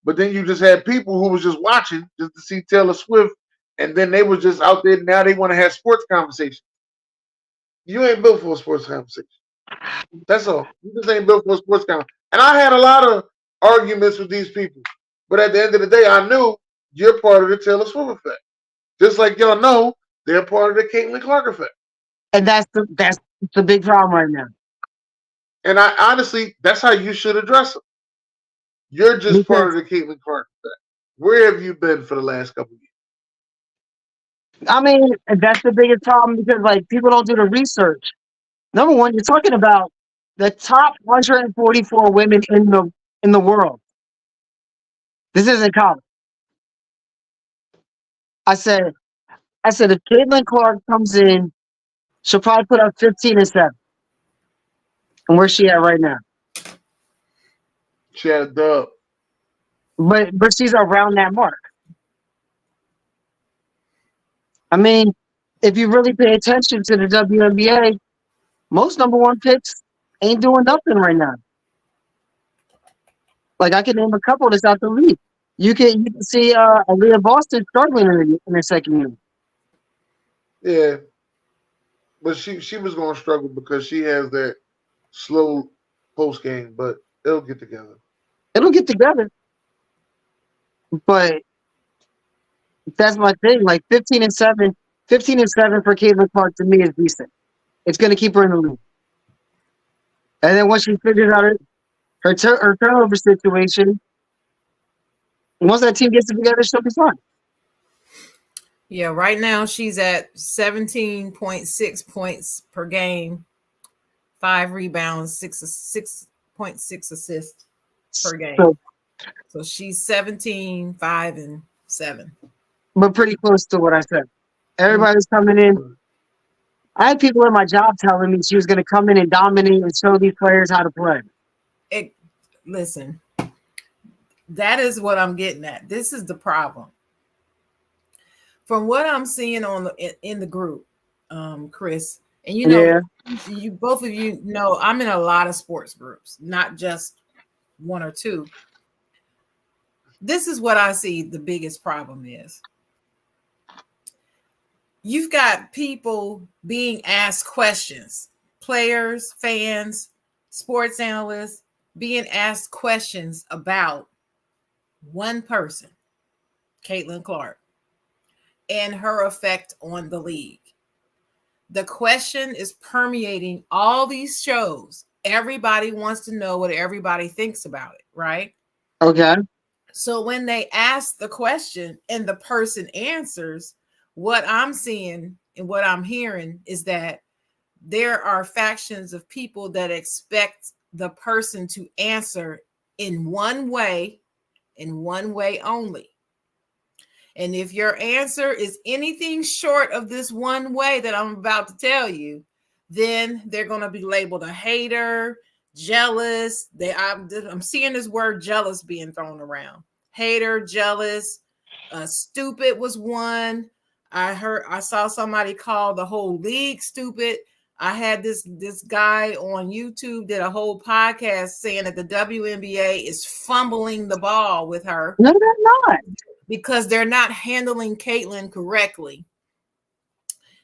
Speaker 2: But then you just had people who was just watching just to see Taylor Swift, and then they were just out there. Now they want to have sports conversations. You ain't built for a sports conversation. That's all. You just ain't built for a sports conversation. And I had a lot of arguments with these people. But at the end of the day, I knew you're part of the Taylor Swift effect. Just like y'all know they're part of the Caitlin Clark effect.
Speaker 3: and that's the big problem right now.
Speaker 2: And I honestly, that's how you should address them. You're just part of
Speaker 3: Because
Speaker 2: the Caitlin Clark effect. Where have you been for the last couple of years?
Speaker 3: I mean, that's the biggest problem because like people don't do the research. Number one, you're talking about the top 144 women in the world. This isn't college. I said I said if Caitlin Clark comes in, she'll probably put up 15 and 7. And where's she at right now?
Speaker 2: She had a dub.
Speaker 3: But she's around that mark. I mean, if you really pay attention to the WNBA, most number one picks ain't doing nothing right now. Like I can name a couple that's out the league. You can see Aaliyah Boston struggling in her second year.
Speaker 2: Yeah, but she was going to struggle because she has that slow post game, but they'll get together.
Speaker 3: It'll get together, but That's my thing. Like 15-7, 15-7 for Caitlin Clark to me is decent. It's going to keep her in the league. And then once she figures out her turnover situation, once that team gets it together, she'll be fine.
Speaker 1: Yeah, right now she's at 17.6 points per game, 5 rebounds, 6.6 assists per game.
Speaker 3: So,
Speaker 1: So she's 17, 5, and 7.
Speaker 3: but pretty close to what I said. Everybody's coming in. I had people at my job telling me she was going to come in and dominate and show these players how to play.
Speaker 1: Listen, that is what I'm getting at. This is the problem. From what I'm seeing in the group, Chris, and you both of you know I'm in a lot of sports groups, not just one or two. This is what I see the biggest problem is. You've got people being asked questions, players, fans, sports analysts being asked questions about one person, Caitlin Clark, and her effect on the league. The question is permeating all these shows. Everybody wants to know what everybody thinks about it, right?
Speaker 3: Okay.
Speaker 1: So when they ask the question and the person answers, what I'm seeing and what I'm hearing is that there are factions of people that expect the person to answer in one way only. And if your answer is anything short of this one way that I'm about to tell you, then they're going to be labeled a hater, jealous. I'm seeing this word jealous being thrown around. Hater, jealous, stupid was one. I saw somebody call the whole league stupid. I had this guy on YouTube did a whole podcast saying that the WNBA is fumbling the ball with her.
Speaker 3: No, they're not.
Speaker 1: Because they're not handling Caitlin correctly.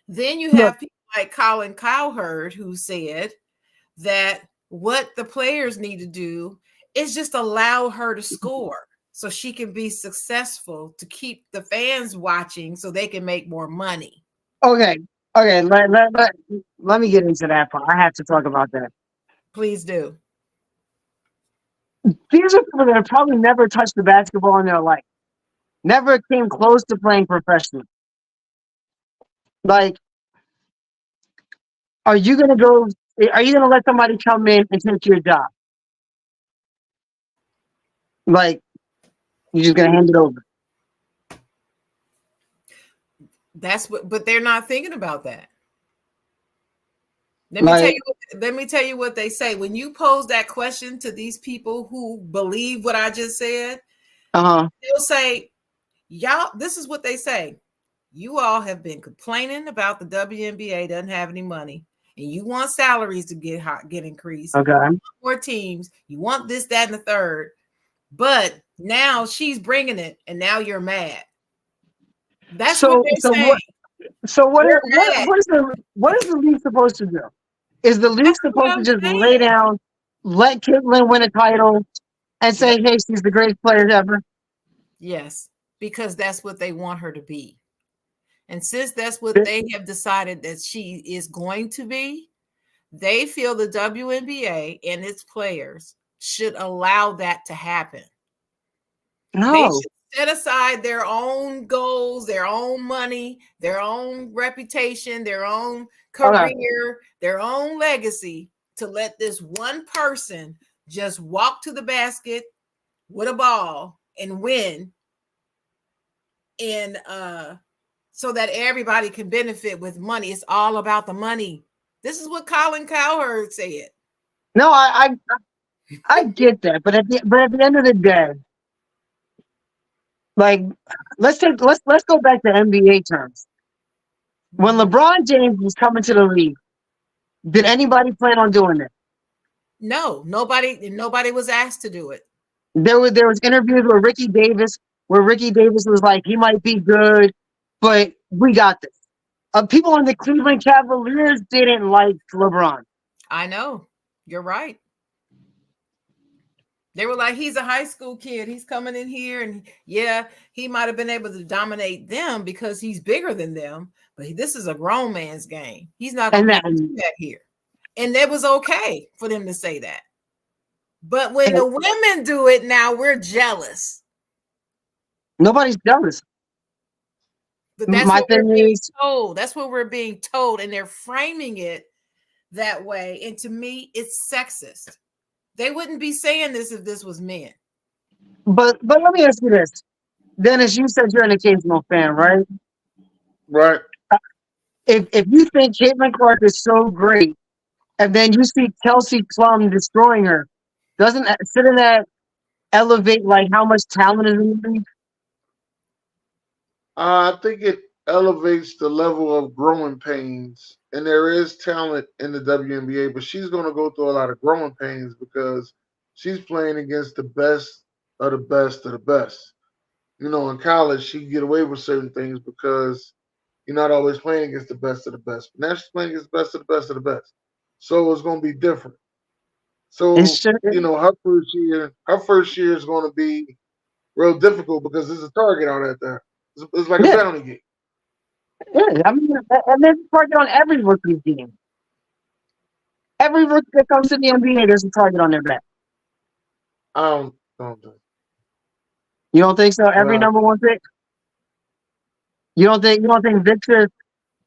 Speaker 1: Then you have people like Colin Cowherd who said that what the players need to do is just allow her to score so she can be successful to keep the fans watching so they can make more money.
Speaker 3: Okay. Let me get into that part. I have to talk about that.
Speaker 1: Please do.
Speaker 3: These are people that have probably never touched the basketball in their life. Never came close to playing professionally. Like, are you gonna let somebody come in and take your job? Like, you're just gonna hand it over?
Speaker 1: But they're not thinking about that. Let me tell you what they say. When you pose that question to these people who believe what I just said, they'll say, y'all, this is what they say. You all have been complaining about the WNBA doesn't have any money, and you want salaries to get increased.
Speaker 3: Okay.
Speaker 1: You want more teams. You want this, that, and the third. But now she's bringing it, and now you're mad. That's what they're saying.
Speaker 3: What is the league supposed to do? Is the league supposed to just lay down, let Caitlin win a title, and say, hey, she's the greatest player ever?
Speaker 1: Yes, because that's what they want her to be. And since that's what they have decided that she is going to be, they feel the WNBA and its players should allow that to happen.
Speaker 3: No.
Speaker 1: They should set aside their own goals, their own money, their own reputation, their own career, their own legacy to let this one person just walk to the basket with a ball and win. And so that everybody can benefit with money. It's all about the money. This is what Colin Cowherd said.
Speaker 3: No, I get that, but at the end of the day, like let's go back to NBA terms. When LeBron James was coming to the league, did anybody plan on doing it?
Speaker 1: No, nobody was asked to do it.
Speaker 3: There was interviews with Ricky Davis where Ricky Davis was like, he might be good, but we got this. People on the Cleveland Cavaliers didn't like LeBron.
Speaker 1: I know. You're right. They were like, he's a high school kid. He's coming in here, and yeah, he might have been able to dominate them because he's bigger than them. But this is a grown man's game. He's not going
Speaker 3: And
Speaker 1: to be able to
Speaker 3: then
Speaker 1: do that here. And that was okay for them to say that. But when
Speaker 3: and
Speaker 1: the women do it now, we're jealous.
Speaker 3: nobody's jealous.
Speaker 1: But that's
Speaker 3: My
Speaker 1: what we're
Speaker 3: thing
Speaker 1: being
Speaker 3: is,
Speaker 1: told. That's what we're being told. And they're framing it that way. And to me, it's sexist. They wouldn't be saying this if this was men.
Speaker 3: but let me ask you this, Dennis. You said you're an occasional fan, right?
Speaker 2: Right.
Speaker 3: If you think Caitlin Clark is so great, and then you see Kelsey Plum destroying her, shouldn't that elevate like how much talent is in the league?
Speaker 2: I think it elevates the level of growing pains, and there is talent in the WNBA, but she's going to go through a lot of growing pains because she's playing against the best of the best of the best. In college, she can get away with certain things because you're not always playing against the best of the best. But now she's playing against the best of the best of the best. So it's going to be different.
Speaker 3: It
Speaker 2: So,
Speaker 3: should,
Speaker 2: her first year is going to be real difficult because there's a target out at there. It's like a
Speaker 3: yeah,
Speaker 2: bounty gate.
Speaker 3: yeah. I mean, and there's a target on every rookie team. Every rookie that comes to the NBA, there's a target on their back.
Speaker 2: I don't think.
Speaker 3: You don't think so? Every
Speaker 2: Well,
Speaker 3: number one pick. You don't think Victor,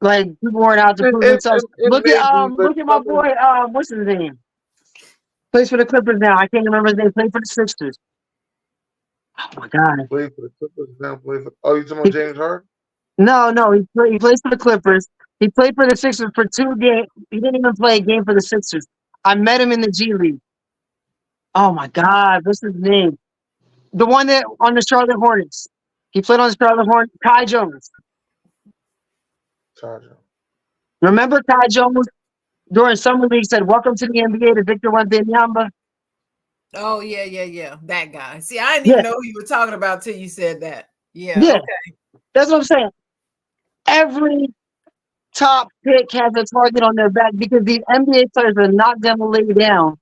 Speaker 3: like, people weren't out to
Speaker 2: it,
Speaker 3: prove
Speaker 2: it,
Speaker 3: themselves?
Speaker 2: it, it may be, but
Speaker 3: Look at my boy. What's his name? Plays for the Clippers now. I can't remember his name. Played for the Sixers. Oh my God.
Speaker 2: play for the Clippers now. Play for. Oh, you talking about
Speaker 3: He,
Speaker 2: James Harden?
Speaker 3: no. He plays for the Clippers. He played for the Sixers for 2 games. He didn't even play a game for the Sixers. I met him in the G League. Oh my God. What's his name? The one that on the Charlotte Hornets. He played on the Charlotte Hornets. Kai Jones.
Speaker 2: Charger.
Speaker 3: Remember Kai Jones during summer league said, "Welcome to the NBA to Victor Wembanyama."
Speaker 1: Oh, yeah. That guy. See, I didn't
Speaker 3: Yeah,
Speaker 1: even know who you were talking about till you said that. Yeah,
Speaker 3: yeah.
Speaker 1: okay.
Speaker 3: That's what I'm saying. Every top pick has a target on their back because these NBA players are not going to lay down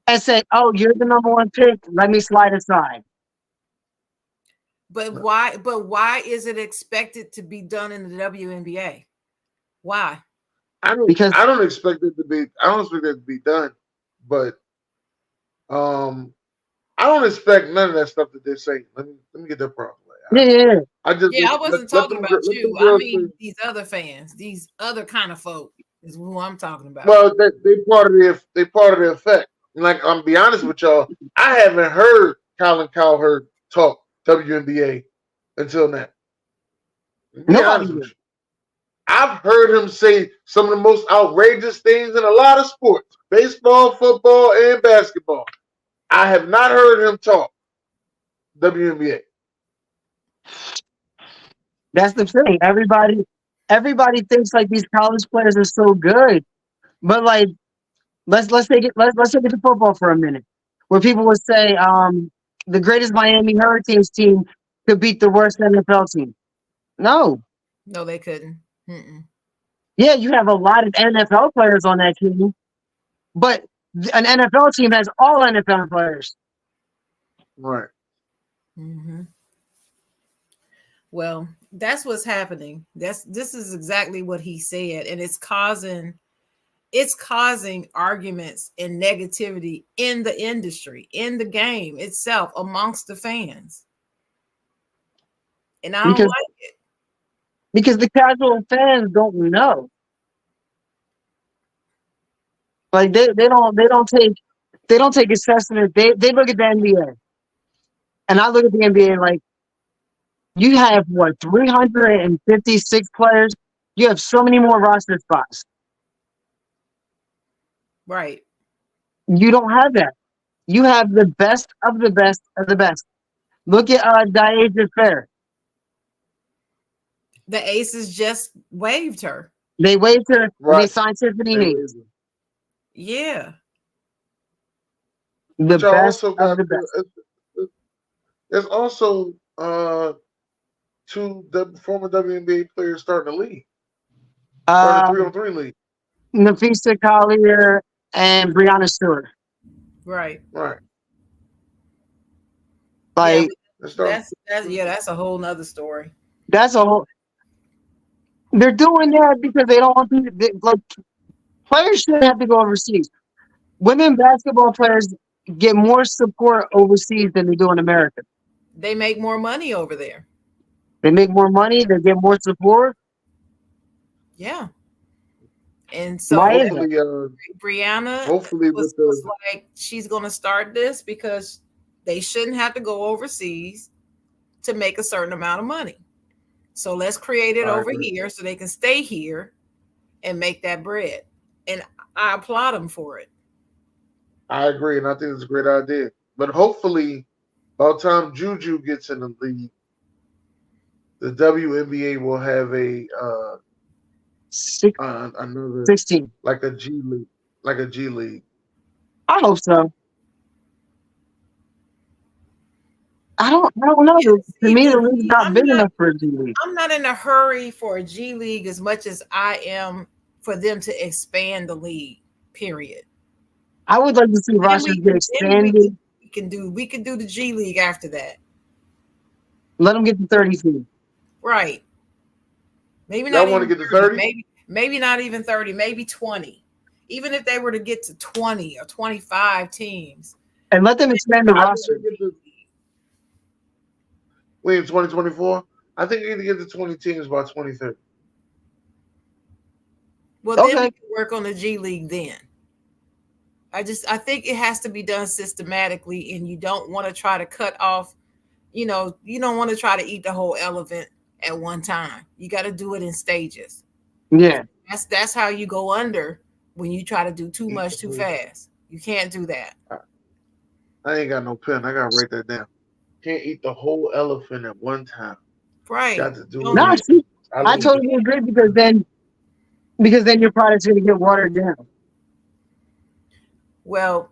Speaker 3: and say, "Oh, you're the number one pick. Let me slide aside."
Speaker 1: But why is it expected to be done in the WNBA? Why?
Speaker 2: I don't.
Speaker 3: Because
Speaker 2: I don't expect it to be. I don't expect it to be done, but um, I don't expect none of that stuff that they're saying. Let me get that properly.
Speaker 3: yeah, yeah, yeah.
Speaker 2: I just
Speaker 1: Yeah, I
Speaker 2: let,
Speaker 1: wasn't
Speaker 2: let
Speaker 1: talking
Speaker 2: them
Speaker 1: about
Speaker 2: let
Speaker 1: you.
Speaker 2: them
Speaker 1: I
Speaker 2: girls say.
Speaker 1: mean these other fans, these other kind of folk is who I'm talking about.
Speaker 2: Well, they part of the effect. Like I'm be honest with y'all, I haven't heard Colin Cowherd talk WNBA until now. Be
Speaker 3: Nobody
Speaker 2: honest with
Speaker 3: will.
Speaker 2: you. I've heard him say some of the most outrageous things in a lot of sports, baseball, football, and basketball. I have not heard him talk WNBA.
Speaker 3: That's the thing. Everybody thinks like these college players are so good, but like let's take it let's take it to football for a minute, where people would say the greatest Miami Hurricanes team could beat the worst NFL team. No,
Speaker 1: No, they couldn't. Mm-mm.
Speaker 3: yeah, you have a lot of NFL players on that team, but an NFL team has all NFL players.
Speaker 2: Right.
Speaker 1: Mm-hmm. Well, that's what's happening. This is exactly what he said, and it's causing arguments and negativity in the industry, in the game itself, amongst the fans. And I don't
Speaker 3: because
Speaker 1: like it.
Speaker 3: because the casual fans don't know. Like they don't take assessment. They look at the NBA, and I look at the NBA like you have what 356 players. You have so many more roster spots.
Speaker 1: Right.
Speaker 3: You don't have that. You have the best of the best of the best. Look at Diasia Fair.
Speaker 1: The Aces just waived her.
Speaker 3: They waived her and they
Speaker 2: Right.
Speaker 3: signed Tiffany
Speaker 2: They
Speaker 3: Hayes.
Speaker 2: will.
Speaker 1: Yeah.
Speaker 3: The
Speaker 2: But y'all
Speaker 3: best
Speaker 2: also
Speaker 3: of
Speaker 2: got
Speaker 3: the best.
Speaker 2: there's also two former WNBA players starting the league, starting the
Speaker 3: Uh,
Speaker 2: 3-on-3 league.
Speaker 3: Nafisa Collier and Brianna Stewart.
Speaker 1: Right.
Speaker 2: Right.
Speaker 1: Yeah,
Speaker 3: Like
Speaker 1: but
Speaker 2: Let's start.
Speaker 1: that's a whole nother story.
Speaker 3: that's a whole. They're doing that because they don't want people. Like players shouldn't have to go overseas. Women basketball players get more support overseas than they do in America.
Speaker 1: They make more money over there.
Speaker 3: They make more money. They get more support.
Speaker 1: Yeah. And
Speaker 2: Well,
Speaker 3: Why
Speaker 1: so
Speaker 3: is that?
Speaker 1: Brianna
Speaker 2: hopefully with
Speaker 1: was
Speaker 2: the,
Speaker 1: like, she's going to start this because they shouldn't have to go overseas to make a certain amount of money. So let's create it
Speaker 2: I
Speaker 1: over
Speaker 2: agree.
Speaker 1: here so they can stay here and make that bread. And I applaud them for it.
Speaker 2: I agree, and I think it's a great idea. But hopefully, by the time Juju gets in the league, the WNBA will have
Speaker 3: Six,
Speaker 2: another
Speaker 3: 16.
Speaker 2: like a G league, like a G league.
Speaker 3: I hope so. I don't know.
Speaker 1: Yeah,
Speaker 3: To
Speaker 1: see,
Speaker 3: me, the league's not
Speaker 1: I'm
Speaker 3: big
Speaker 1: not
Speaker 3: enough for a G League.
Speaker 1: I'm not in a hurry for a G League as much as I am for them to expand the league. Period.
Speaker 3: I would like to see
Speaker 1: Then
Speaker 3: rosters
Speaker 1: we
Speaker 3: get
Speaker 1: then
Speaker 3: expanded.
Speaker 1: we can do the G League after that.
Speaker 3: Let them get to 30 teams.
Speaker 1: Right. Maybe
Speaker 2: Y'all
Speaker 1: not
Speaker 2: want to
Speaker 1: even
Speaker 2: get to
Speaker 1: 30,
Speaker 2: 30?
Speaker 1: maybe not even 30, maybe 20. Even if they were to get to 20 or 25 teams.
Speaker 3: And let them expand the
Speaker 2: I think
Speaker 3: roster.
Speaker 2: they get to, we in 2024. I think you need to get to 20 teams by 2030.
Speaker 1: Well, then we
Speaker 3: Okay.
Speaker 1: can work on the G League then. I think it has to be done systematically, and you don't want to try to cut off, you don't want to try to eat the whole elephant at one time. You got to do it in stages.
Speaker 3: Yeah.
Speaker 1: That's how you go under when you try to do too
Speaker 2: Eat
Speaker 1: much
Speaker 2: the
Speaker 1: too
Speaker 2: whole-
Speaker 1: fast. You can't do that.
Speaker 2: I ain't got no pen. I gotta write that down. Can't eat the whole elephant at one time.
Speaker 1: Right.
Speaker 2: Got to do
Speaker 1: Don't
Speaker 2: it.
Speaker 3: No,
Speaker 1: eat,
Speaker 3: see,
Speaker 2: I
Speaker 3: I
Speaker 1: don't
Speaker 2: leave
Speaker 1: eat.
Speaker 2: it.
Speaker 3: totally agree because then your product's going to get watered down.
Speaker 1: Well,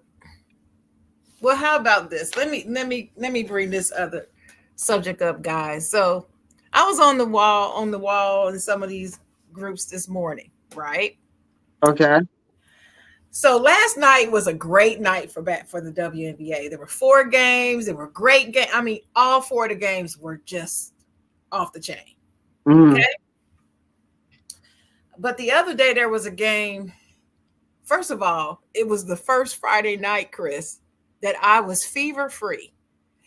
Speaker 1: how about this? Let me bring this other subject up, guys. So I was on the wall in some of these groups this morning, right?
Speaker 3: Okay.
Speaker 1: So last night was a great night for the WNBA. There were 4 games. There were great games. I mean, all 4 of the games were just off the chain.
Speaker 3: Mm.
Speaker 1: Okay. But the other day there was a game. First of all, it was the first Friday night, Chris, that I was fever free.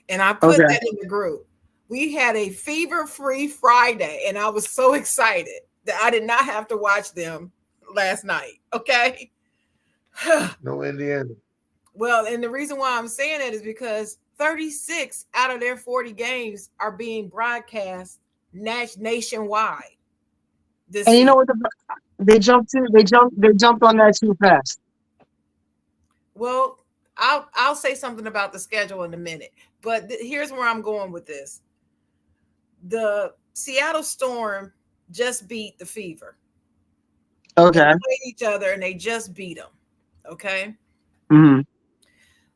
Speaker 1: And I put
Speaker 3: Okay.
Speaker 1: that in the group. We had a fever free Friday, and I was so excited that I did not have to watch them last night. Okay.
Speaker 2: No Indiana.
Speaker 1: Well, and the reason why I'm saying that is because 36 out of their 40 games are being broadcast nationwide this
Speaker 3: And you know
Speaker 1: season.
Speaker 3: what? They jumped on that too fast.
Speaker 1: Well, I'll say something about the schedule in a minute, but here's where I'm going with this. The Seattle Storm just beat the Fever. They
Speaker 3: Okay.
Speaker 1: played each other and they just beat them. Okay.
Speaker 3: Mm-hmm.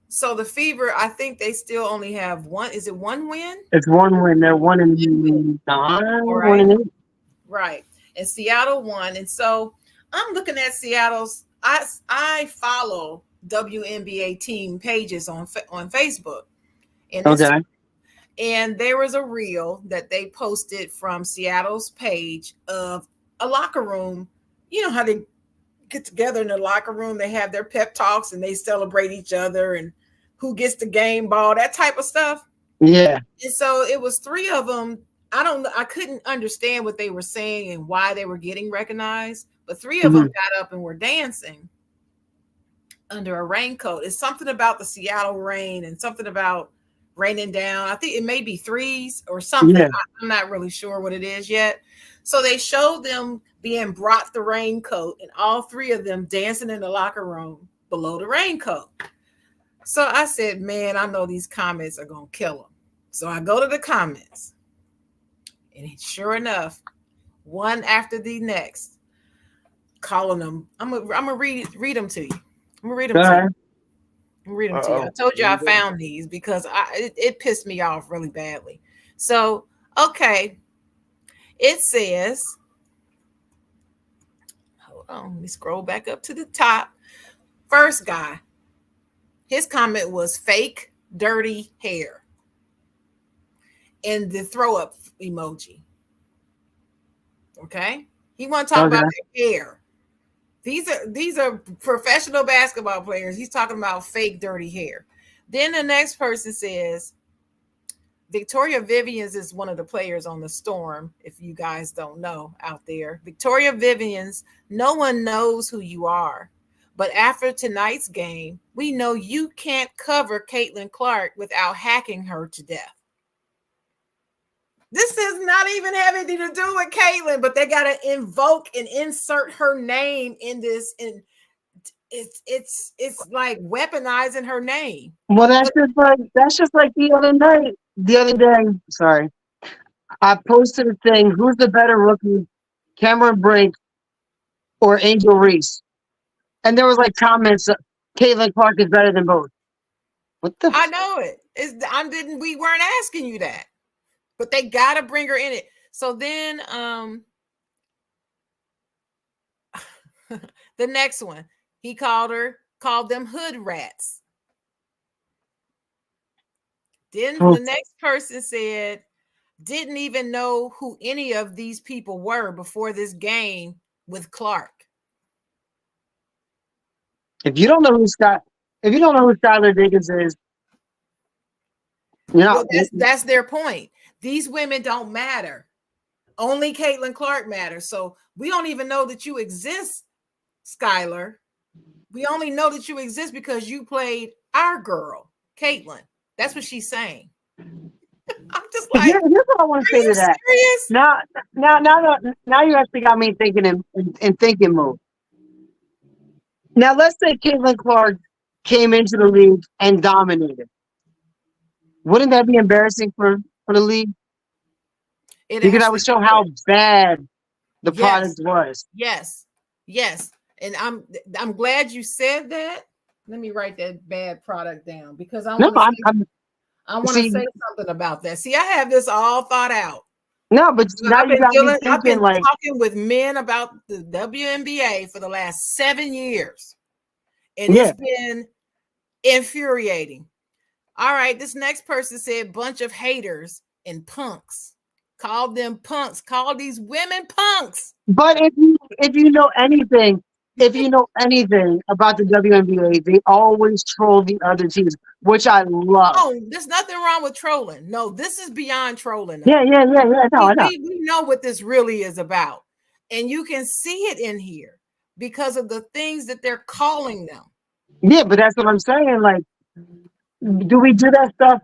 Speaker 1: So the Fever, I think they still only have one. Is it one win?
Speaker 3: It's one win. They're one
Speaker 1: One win.
Speaker 3: in 9,
Speaker 1: All
Speaker 3: one
Speaker 1: right.
Speaker 3: in 8.
Speaker 1: Right. And Seattle won. And so I'm looking at Seattle's. I follow WNBA team pages on Facebook, and
Speaker 3: Okay.
Speaker 1: there was a reel that they posted from Seattle's page of a locker room. You know how they get together in the locker room, they have their pep talks and they celebrate each other and who gets the game ball, that type of stuff.
Speaker 3: Yeah.
Speaker 1: And so it was 3 of them. I couldn't understand what they were saying and why they were getting recognized, but 3 of them
Speaker 3: Mm-hmm.
Speaker 1: got up and were dancing under a raincoat. It's something about the Seattle rain and something about raining down. I think it may be threes or something.
Speaker 3: Yeah.
Speaker 1: I'm not really sure what it is yet. So they showed them being brought the raincoat and all 3 of them dancing in the locker room below the raincoat. So I said, man, I know these comments are going to kill them. So I go to the comments. And sure enough, one after the next, calling them. I'm gonna read them to you. I'm gonna read them
Speaker 3: All
Speaker 1: to you.
Speaker 3: right.
Speaker 1: I'm reading them to you. I told you I found these because it pissed me off really badly. So okay, it says, hold on, let me scroll back up to the top. First guy, his comment was fake, dirty hair. and the throw up emoji. Okay, he want to talk
Speaker 3: Okay.
Speaker 1: about their hair. These are professional basketball players. He's talking about fake dirty hair. Then the next person says Victoria Vivians is one of the players on the Storm. If you guys don't know out there, Victoria Vivians, no one knows who you are. But after tonight's game, we know you can't cover Caitlin Clark without hacking her to death. This does not even have anything to do with Caitlin, but they got to invoke and insert her name in this. And it's like weaponizing her name.
Speaker 3: Well, that's just like the other night. The other day, sorry, I posted a thing. Who's the better rookie, Cameron Brink or Angel Reese? And there was like comments. Caitlin Clark is better than both. What the?
Speaker 1: I know it. We weren't asking you that, but they got to bring her in it. So then, the next one, he called them hood rats. Then the next person said, didn't even know who any of these people were before this game with Clark.
Speaker 3: If you don't know who Skylar Diggins is,
Speaker 1: well, that's their point. These women don't matter. Only Caitlin Clark matters. So we don't even know that you exist, Skylar. We only know that you exist because you played our girl, Caitlin. That's what she's saying. I'm just like,
Speaker 3: here's what I want to say to that.
Speaker 1: Serious?
Speaker 3: Now you actually got me thinking in thinking mode. Now let's say Caitlin Clark came into the league and dominated. Wouldn't that be embarrassing for the league? Because that would show how bad the product was.
Speaker 1: Yes. And I'm glad you said that. Let me write that bad product down because I want to say something about that. See, I have this all thought out.
Speaker 3: No, but now
Speaker 1: I've been talking with men about the WNBA for the last 7 years, and it's been infuriating. All right, this next person said bunch of haters and punks. Called them punks. Call these women punks.
Speaker 3: But if you know anything about the WNBA, they always troll the other teams, which I love.
Speaker 1: Oh, there's nothing wrong with trolling. No, this is beyond trolling.
Speaker 3: Yeah. No,
Speaker 1: we know what this really is about. And you can see it in here because of the things that they're calling them.
Speaker 3: Yeah, but that's what I'm saying. Like, do we do that stuff?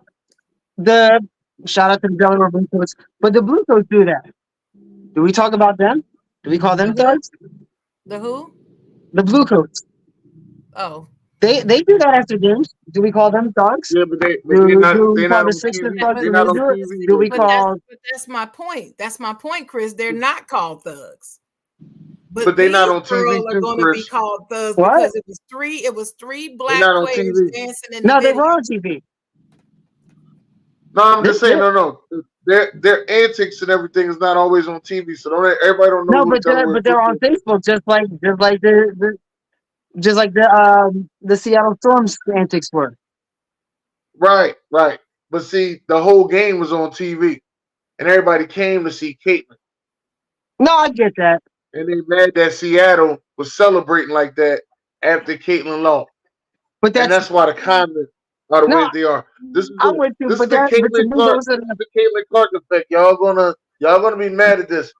Speaker 3: The shout out to the Delaware Blue Coats, but the Blue Coats do that. Do we talk about them? Do we call them thugs?
Speaker 1: The who?
Speaker 3: The Blue Coats.
Speaker 1: Oh.
Speaker 3: They do that after games. Do we call them thugs?
Speaker 2: Yeah, but they're not on TV.
Speaker 3: Do we call?
Speaker 1: But that's my point. That's my point, Chris. They're not called thugs.
Speaker 2: But they're not on TV.
Speaker 1: Are going to be called thugs because it was three black players dancing in the
Speaker 3: they were on TV.
Speaker 2: No, I'm just saying, no. Their antics and everything is not always on TV, so everybody don't know.
Speaker 3: No, but they're on Facebook, just like the Seattle Storm's antics were.
Speaker 2: Right. But see, the whole game was on TV, and everybody came to see Caitlin.
Speaker 3: No, I get that.
Speaker 2: And they mad that Seattle was celebrating like that after Caitlin lost. But that's why the comments are the way they are. This is the Caitlin Clark effect. Y'all gonna be mad at this.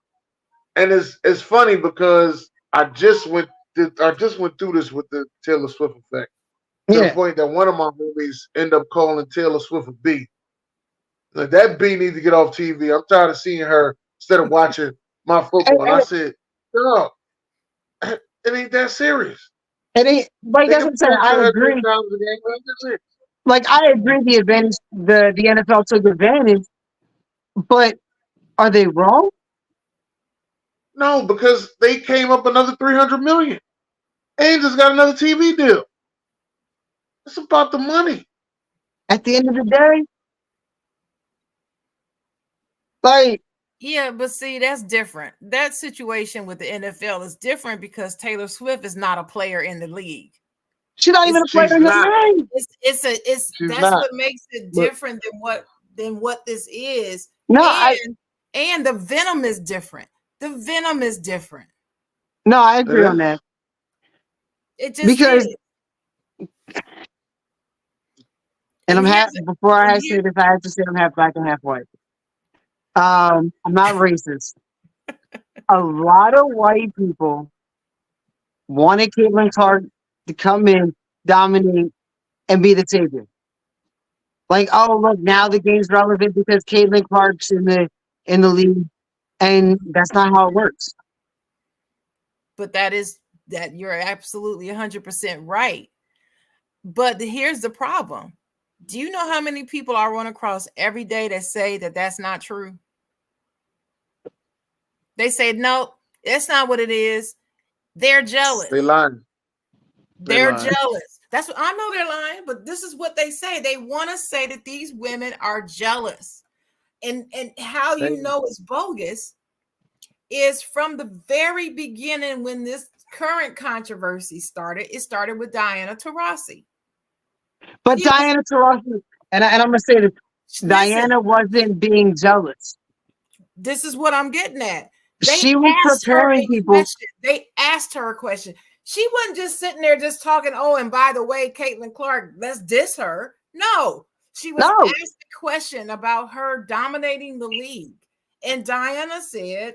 Speaker 2: And it's funny because I just went through this with the Taylor Swift effect. To the point that one of my homies end up calling Taylor Swift a B. Like, that B needs to get off TV. I'm tired of seeing her instead of watching my football. And I said, no, it ain't that serious.
Speaker 3: It ain't like that's what I'm saying. I agree. Like, I agree the advantage the NFL took advantage, but are they wrong?
Speaker 2: No, because they came up another $300 million. Angels got another TV deal. It's about the money.
Speaker 3: At the end of the day, like,
Speaker 1: yeah, but see, that's different. That situation with the NFL is different because Taylor Swift is not a player in the league.
Speaker 3: She's not even a player in the league.
Speaker 1: That's what makes it different than what than what this is.
Speaker 3: No,
Speaker 1: And the venom is different. The venom is different.
Speaker 3: no, I
Speaker 2: It
Speaker 3: agree on
Speaker 2: is.
Speaker 3: that
Speaker 1: It just
Speaker 3: because,
Speaker 1: is.
Speaker 3: and
Speaker 1: And
Speaker 3: I'm
Speaker 1: here's
Speaker 3: half. Before I
Speaker 1: and
Speaker 3: had
Speaker 1: here
Speaker 3: said, if I had to say, I'm half black and half white. I'm not racist. A lot of white people wanted Caitlin Clark to come in, dominate, and be the savior. Like, oh look, now the game's relevant because Caitlin Clark's in the league, and that's not how it works.
Speaker 1: but that you're absolutely 100% right. But here's the problem. Do you know how many people I run across every day that say that that's not true? They say, no, that's not what it is. They're jealous.
Speaker 2: They lying. They
Speaker 1: They're
Speaker 2: lying.
Speaker 1: jealous. That's what I know they're lying, but this is what they say. They want to say that these women are jealous. And how
Speaker 2: Hey,
Speaker 1: you know it's bogus is from the very beginning when this current controversy started. It started with Diana Taurasi.
Speaker 3: But
Speaker 1: She was
Speaker 3: Diana Taurasi, and I'm gonna say this:
Speaker 1: listen.
Speaker 3: Diana wasn't being jealous.
Speaker 1: This is what I'm getting at. They
Speaker 3: She was
Speaker 1: asked her
Speaker 3: preparing
Speaker 1: a
Speaker 3: people.
Speaker 1: question. They asked her a question. She wasn't just sitting there just talking, oh, and by the way, Caitlin Clark, let's diss her. No, she was
Speaker 3: No,
Speaker 1: asked a question about her dominating the league. And Diana said,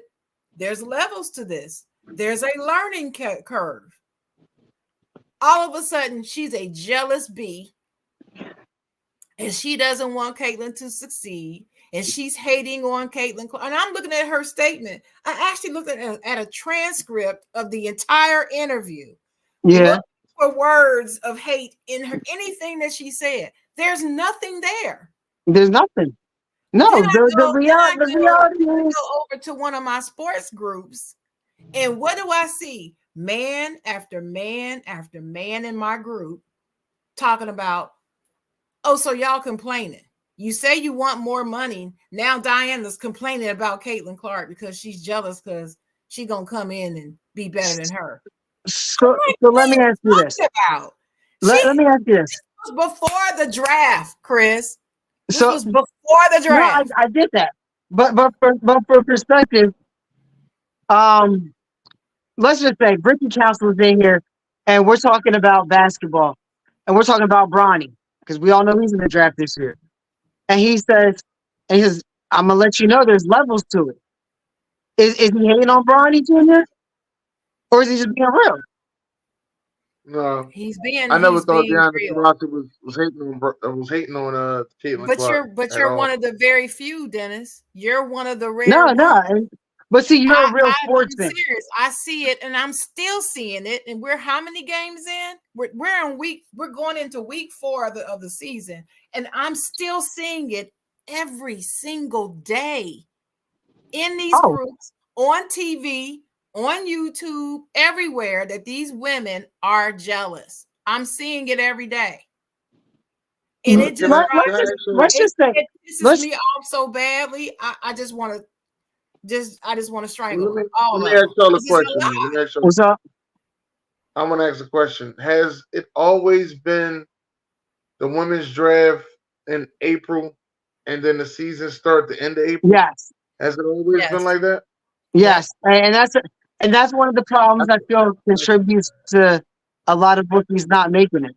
Speaker 1: there's levels to this. There's a learning curve. All of a sudden, she's a jealous bee and she doesn't want Caitlin to succeed, and she's hating on Caitlin. And I'm looking at her statement. I actually looked at a transcript of the entire interview.
Speaker 3: yeah,
Speaker 1: Look for words of hate in her, anything that she said. There's nothing there.
Speaker 3: there's nothing.
Speaker 1: Then
Speaker 3: No,
Speaker 1: I go,
Speaker 3: the reality is
Speaker 1: go over to one of my sports groups, and what do I see? Man after man after man in my group talking about, oh, so y'all complaining. You say you want more money. Now Diana's complaining about Caitlin Clark because she's jealous because she's going to come in and be better than her.
Speaker 3: so.
Speaker 1: I'm like,
Speaker 3: So
Speaker 1: what
Speaker 3: let
Speaker 1: are
Speaker 3: me
Speaker 1: you
Speaker 3: ask you this.
Speaker 1: talking about?
Speaker 3: Let me ask you this.
Speaker 1: This was before the draft, Chris. This
Speaker 3: So
Speaker 1: was before the
Speaker 3: no,
Speaker 1: draft.
Speaker 3: I did that, but for perspective, um, let's just say Ricky Council is in here, and we're talking about basketball, and we're talking about Bronny because we all know he's in the draft this year, and he says, I'm gonna let you know there's levels to it. Is he hating on Bronny Jr. or is he just being real?
Speaker 2: no,
Speaker 1: He's
Speaker 2: I never thought
Speaker 1: being
Speaker 2: Deanna
Speaker 1: real.
Speaker 2: Taurasi was hating on Caitlin Clark
Speaker 1: But
Speaker 2: at
Speaker 1: you're
Speaker 2: all.
Speaker 1: one of the very few, Dennis. You're one of the rare
Speaker 3: No,
Speaker 1: ones.
Speaker 3: no. But see, you're a real
Speaker 1: I'm
Speaker 3: sportsman.
Speaker 1: serious. I see it, and I'm still seeing it. And we're how many games in? We're going into week 4 of the season, and I'm still seeing it every single day in these
Speaker 3: Oh,
Speaker 1: groups, on TV, on YouTube, everywhere that these women are jealous. I'm seeing it every day, and it just
Speaker 2: Can
Speaker 1: drives
Speaker 2: I actually?
Speaker 3: let's just say
Speaker 1: it pisses
Speaker 3: let's
Speaker 1: me off so badly. I just want to I just want to strangle
Speaker 2: Let
Speaker 1: them,
Speaker 2: me
Speaker 1: all
Speaker 2: let me
Speaker 1: of
Speaker 2: ask
Speaker 1: them,
Speaker 2: y'all a
Speaker 1: because it's a
Speaker 2: question.
Speaker 1: lot.
Speaker 2: Let me ask y'all.
Speaker 3: what's up.
Speaker 2: I'm gonna ask a question. Has it always been the women's draft in April, and then the season start the end of April?
Speaker 3: Yes,
Speaker 2: Has it always been
Speaker 1: Yes,
Speaker 2: like that?
Speaker 1: yep.
Speaker 3: yes, and that's one of the problems I feel contributes to a lot of rookies not making it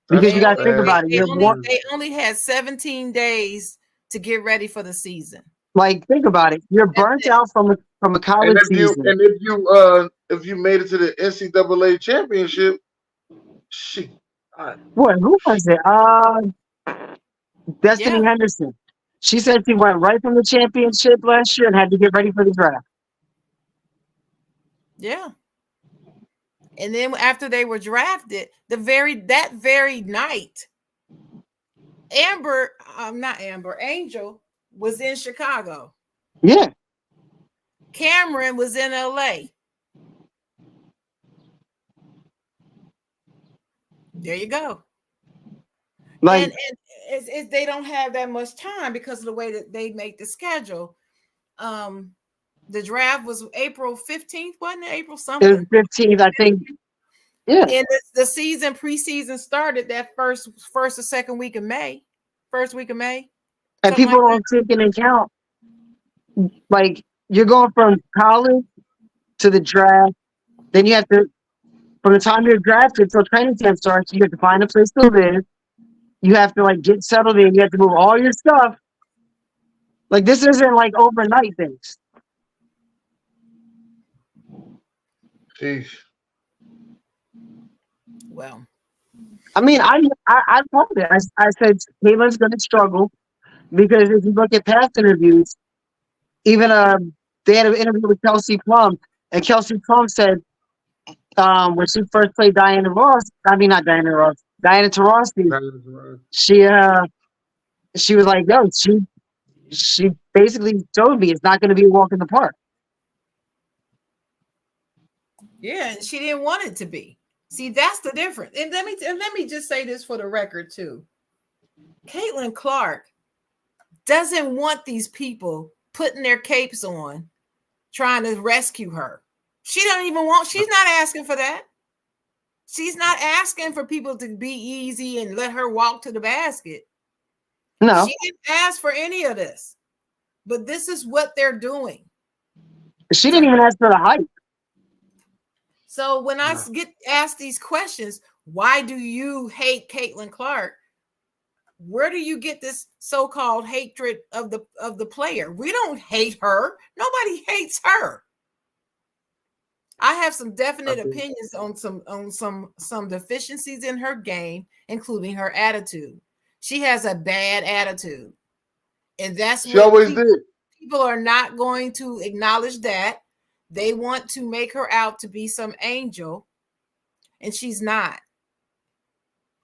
Speaker 3: because
Speaker 2: That's
Speaker 3: you
Speaker 1: They
Speaker 3: got to
Speaker 1: only
Speaker 3: think
Speaker 2: sad.
Speaker 3: about it. You're one,
Speaker 1: they only had 17 days to get ready for the season.
Speaker 3: like think about it. You're
Speaker 1: That's
Speaker 3: burnt
Speaker 1: it.
Speaker 3: out from a
Speaker 2: And
Speaker 3: college season.
Speaker 2: if you made it to the NCAA championship, shit, I,
Speaker 3: What? Who was it? Destiny
Speaker 1: Yeah,
Speaker 3: Henderson. She said she went right from the championship last year and had to get ready for the draft.
Speaker 1: yeah. And then after they were drafted, that very night, not Amber, Angel was in Chicago.
Speaker 3: Yeah,
Speaker 1: Cameron was in LA. There you go.
Speaker 3: like
Speaker 1: And they don't have that much time because of the way that they make the schedule. Um, the draft was April 15th, wasn't it? April
Speaker 3: it was
Speaker 1: something.
Speaker 3: 15th, I think. Yeah,
Speaker 1: And the season preseason started that first or second week of May. first week of May,
Speaker 3: And
Speaker 1: something
Speaker 3: people
Speaker 1: like that.
Speaker 3: don't take into account, like, you're going from college to the draft. Then you have to, from the time you're drafted till training camp starts, you have to find a place to live. You have to, like, get settled in. You have to move all your stuff. Like, this isn't like overnight things.
Speaker 2: Jeez.
Speaker 1: Well,
Speaker 3: I mean, I told it. I said Caitlin's going to struggle because if you look at past interviews, even they had an interview with Kelsey Plum, and Kelsey Plum said when she first played Diana Ross, I mean not Diana Ross, Diana Taurasi, she she was like, yo, she basically showed me it's not going to be a walk in the park.
Speaker 1: yeah, and she didn't want it to be. See, that's the difference. And let me just say this for the record too. Caitlin Clark doesn't want these people putting their capes on, trying to rescue her. She don't even want. She's not asking for that. She's not asking for people to be easy and let her walk to the basket.
Speaker 3: No,
Speaker 1: She didn't ask for any of this. But this is what they're doing.
Speaker 3: she didn't even ask for the hype.
Speaker 1: So when I get asked these questions, why do you hate Caitlin Clark? Where do you get this so-called hatred of the player? We don't hate her. Nobody hates her. I have some definite opinions on some deficiencies in her game, including her attitude. She has a bad attitude. And that's
Speaker 2: she always did.
Speaker 1: People are not going to acknowledge that. They want to make her out to be some angel, and she's not.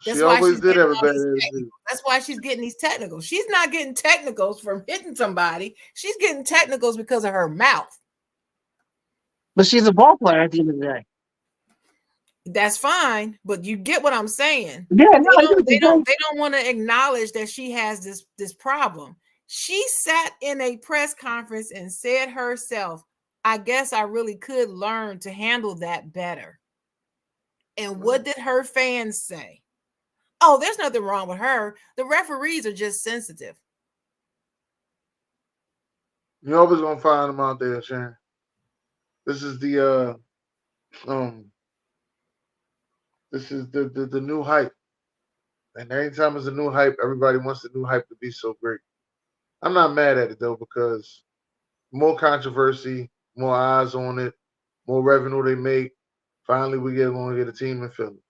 Speaker 2: That's she always did have a bad attitude.
Speaker 1: That's why she's getting these technicals. She's not getting technicals from hitting somebody. She's getting technicals because of her mouth.
Speaker 3: But she's a ball player at the end of the day.
Speaker 1: That's fine, but you get what I'm saying.
Speaker 3: Yeah, no,
Speaker 1: they don't want to acknowledge that she has this problem. She sat in a press conference and said herself, I guess I really could learn to handle that better. And what did her fans say? Oh, there's nothing wrong with her. The referees are just sensitive.
Speaker 2: You're always gonna find them out there, Sharon. This is the new hype. And anytime there's a new hype, everybody wants the new hype to be so great. I'm not mad at it though, because more controversy, more eyes on it, more revenue they make. Finally, we're going to get a team in Philly.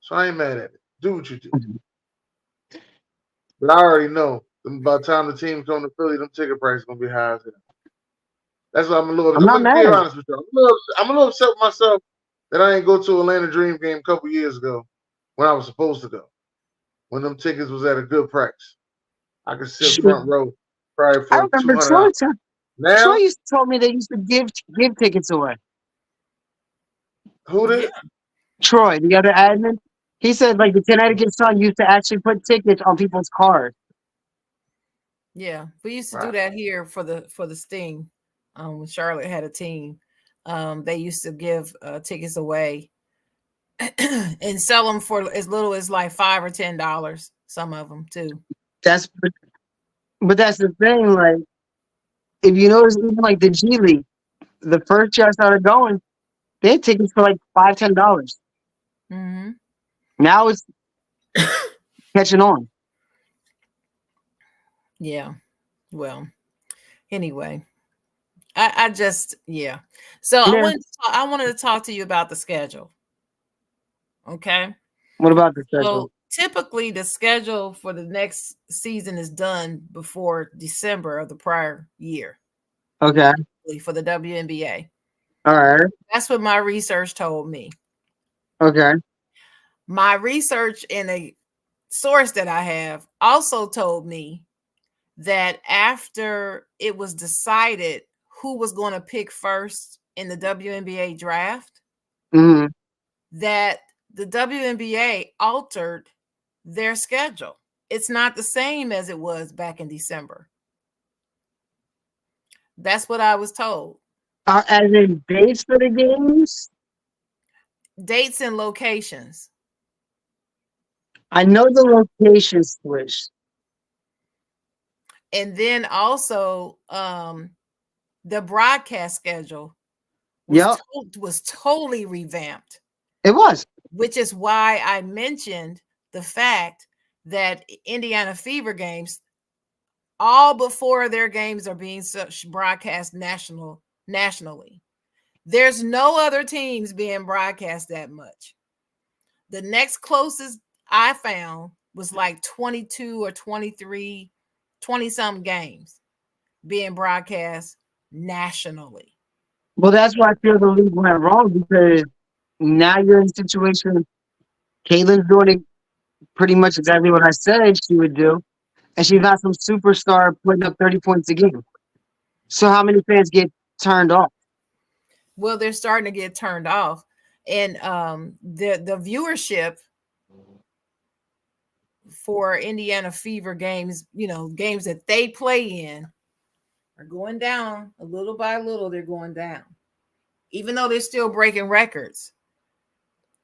Speaker 2: So I ain't mad at it. Do what you do. But I already know by the time the team come to Philly, them ticket prices going to be high as hell. That's why I'm going to be honest with you. I'm a little upset with myself that I ain't go to Atlanta Dream game a couple years ago when I was supposed to go. When them tickets was at a good price. I could sit front row probably for $200. Now,
Speaker 3: Troy used to tell me they used to give tickets away.
Speaker 2: Who did?
Speaker 1: Yeah.
Speaker 3: Troy, the other admin. He said like the Connecticut Sun used to actually put tickets on people's cars.
Speaker 1: Yeah, we used to do that here for the Sting. When Charlotte had a team, they used to give tickets away and sell them for as little as like $5 or $10. Some of them too.
Speaker 3: But that's the thing. Like, if you notice, even like the G League, the first year I started going, they had tickets for like $5, $10.
Speaker 1: Mm-hmm.
Speaker 3: Now it's catching on.
Speaker 1: Yeah. Well, anyway, I just So
Speaker 3: Yeah.
Speaker 1: I wanted to talk to you about the schedule. Okay.
Speaker 3: What about the schedule?
Speaker 1: So typically the schedule for the next season is done before December of the prior year.
Speaker 3: Okay.
Speaker 1: For the WNBA.
Speaker 3: All right.
Speaker 1: That's what my research told me.
Speaker 3: Okay.
Speaker 1: My research and a source that I have also told me that after it was decided who was going to pick first in the WNBA draft, that the WNBA altered their schedule. It's not the same as it was back in December. That's what I was told.
Speaker 3: As in dates for the games?
Speaker 1: Dates and locations.
Speaker 3: I know the location switched.
Speaker 1: And then also the broadcast schedule
Speaker 3: Yep,
Speaker 1: was totally revamped,
Speaker 3: it was.
Speaker 1: which is why I mentioned the fact that Indiana Fever games, all before their games are being broadcast nationally. There's no other teams being broadcast that much. The next closest I found was like 22 or 23, 20 some games being broadcast nationally.
Speaker 3: Well, that's why I feel the league went wrong because now you're in a situation. Caitlin's doing it pretty much exactly what I said she would do, and she's not some superstar putting up 30 points a game. So how many fans get turned off?
Speaker 1: Well, they're starting to get turned off, and the viewership for Indiana Fever games, games that they play in, are going down a little by little. They're going down, even though they're still breaking records.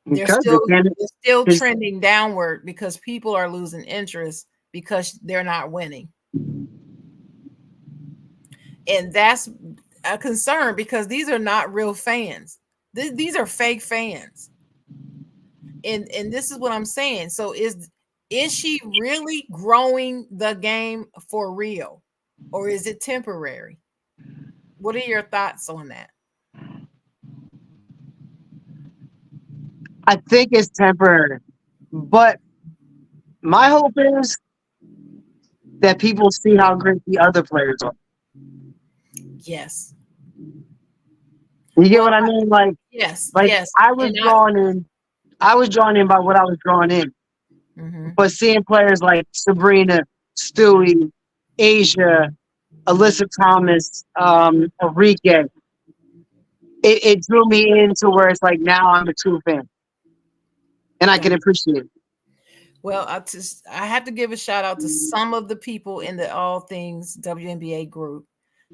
Speaker 1: They're
Speaker 3: Because
Speaker 1: still
Speaker 3: they can't.
Speaker 1: they're still
Speaker 3: It's,
Speaker 1: trending downward because people are losing interest because they're not winning, and that's a concern because these are not real fans. These are fake fans, and this is what I'm saying. So is she really growing the game for real, or is it temporary? What are your thoughts on that?
Speaker 3: I think it's temporary, but my hope is that people see how great the other players are.
Speaker 1: Yes.
Speaker 3: You get
Speaker 1: Well,
Speaker 3: what I mean?
Speaker 1: yes,
Speaker 3: Like
Speaker 1: yes,
Speaker 3: I was
Speaker 1: and
Speaker 3: drawn in. I was drawn in by what I was drawn in.
Speaker 1: mhm.
Speaker 3: But seeing players like Sabrina, Stewie, Asia, Alyssa Thomas, Enrique, it drew me into where it's like now I'm a true fan and I can
Speaker 1: Gotcha.
Speaker 3: appreciate it.
Speaker 1: Well, I have to give a shout out to some of the people in the All Things WNBA group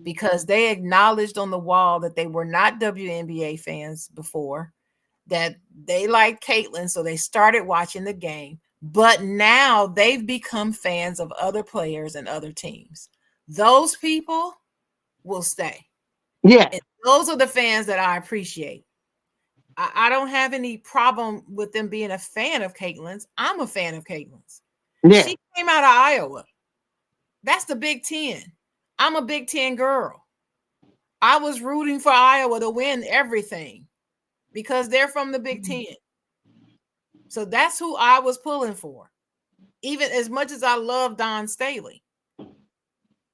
Speaker 1: because they acknowledged on the wall that they were not WNBA fans before, that they liked Caitlin, so they started watching the game. But now they've become fans of other players and other teams. Those people will stay.
Speaker 3: Yeah,
Speaker 1: And those are the fans that I appreciate. I don't have any problem with them being a fan of Caitlin's. I'm a fan of Caitlin's.
Speaker 3: yeah,
Speaker 1: She came out of Iowa. That's the Big Ten. I'm a Big Ten girl. I was rooting for Iowa to win everything because they're from the Big Ten. So that's who I was pulling for. Even as much as I love Don Staley,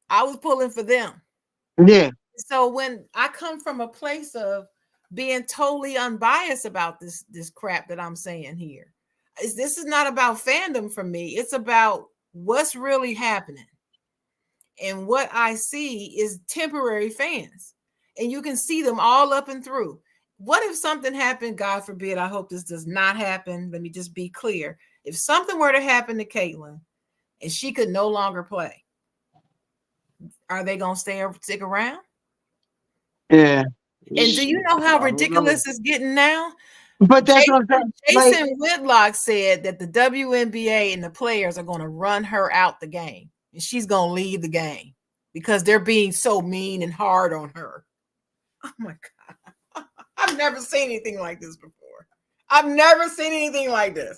Speaker 1: I was pulling for them.
Speaker 3: yeah,
Speaker 1: So when I come from a place of being totally unbiased about this crap that I'm saying here, this is not about fandom for me. It's about what's really happening. And what I see is temporary fans. And you can see them all up and through. What if something happened? God forbid. I hope this does not happen. Let me just be clear. If something were to happen to Caitlin and she could no longer play, are they going to stick around?
Speaker 3: yeah.
Speaker 1: And do you know how
Speaker 2: I don't know.
Speaker 1: ridiculous it's getting now?
Speaker 3: But that's what I'm
Speaker 1: Jason,
Speaker 3: saying. Like,
Speaker 1: Jason Whitlock said that the WNBA and the players are going to run her out the game and she's going to leave the game because they're being so mean and hard on her. Oh my God. I've never seen anything like this before. I've never seen anything like this.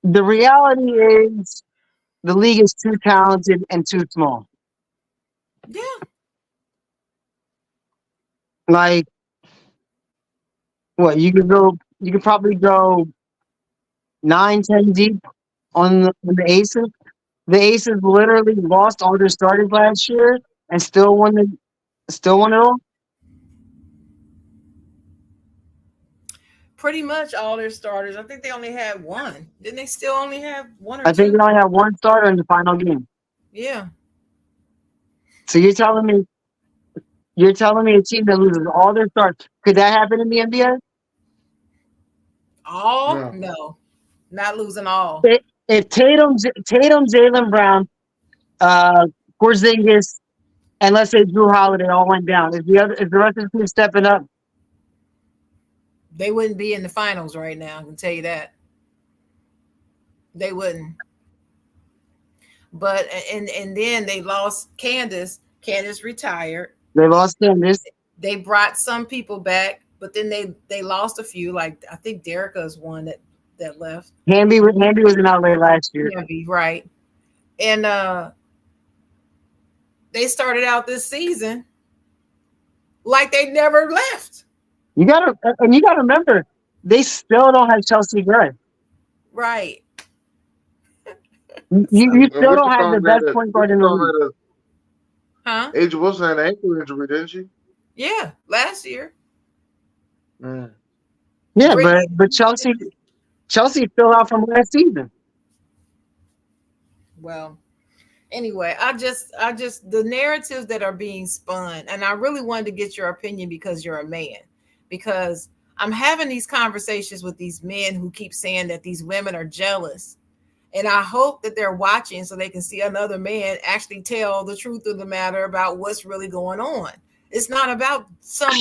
Speaker 3: the reality is the league is too talented and too small.
Speaker 1: Yeah.
Speaker 3: Like, what you could probably go 9, 10 deep on the Aces. The Aces literally lost all their starters last year and still won it all.
Speaker 1: Pretty much all their starters. I think they only had one. Didn't they still only have one or
Speaker 3: I think
Speaker 1: two?
Speaker 3: they only had one starter in the final game.
Speaker 1: Yeah.
Speaker 3: So you're telling me a team that loses all their starters, could that happen in the NBA?
Speaker 1: All?
Speaker 2: Yeah.
Speaker 1: No. Not losing all.
Speaker 3: If Tatum, Jalen Brown, uh, Porzingis, and let's say Drew Holiday all went down, is the rest of the team stepping up?
Speaker 1: They wouldn't be in the finals right now. I can tell you that. They wouldn't. But and then they lost Candace. Candace retired.
Speaker 3: They lost Candace.
Speaker 1: They brought some people back, but then they lost a few. Like I think Derica's one that left.
Speaker 3: Hamby was in LA last year.
Speaker 1: Yeah, be right. And they started out this season like they never left.
Speaker 3: You gotta remember, they still don't have Chelsea Gray.
Speaker 1: Right.
Speaker 3: You still
Speaker 2: What
Speaker 3: don't
Speaker 2: you
Speaker 3: have the
Speaker 2: calling
Speaker 3: best
Speaker 2: that?
Speaker 3: point
Speaker 2: What
Speaker 3: guard
Speaker 2: you
Speaker 3: in the
Speaker 2: calling
Speaker 3: league.
Speaker 2: that?
Speaker 1: Huh?
Speaker 2: A'ja Wilson had an ankle injury, didn't she?
Speaker 1: Yeah, last year.
Speaker 2: Mm.
Speaker 3: Yeah,
Speaker 1: Brittany,
Speaker 3: but Chelsea fell out from last season.
Speaker 1: well, anyway, I just the narratives that are being spun, and I really wanted to get your opinion because you're a man. Because I'm having these conversations with these men who keep saying that these women are jealous. And I hope that they're watching so they can see another man actually tell the truth of the matter about what's really going on. It's not about some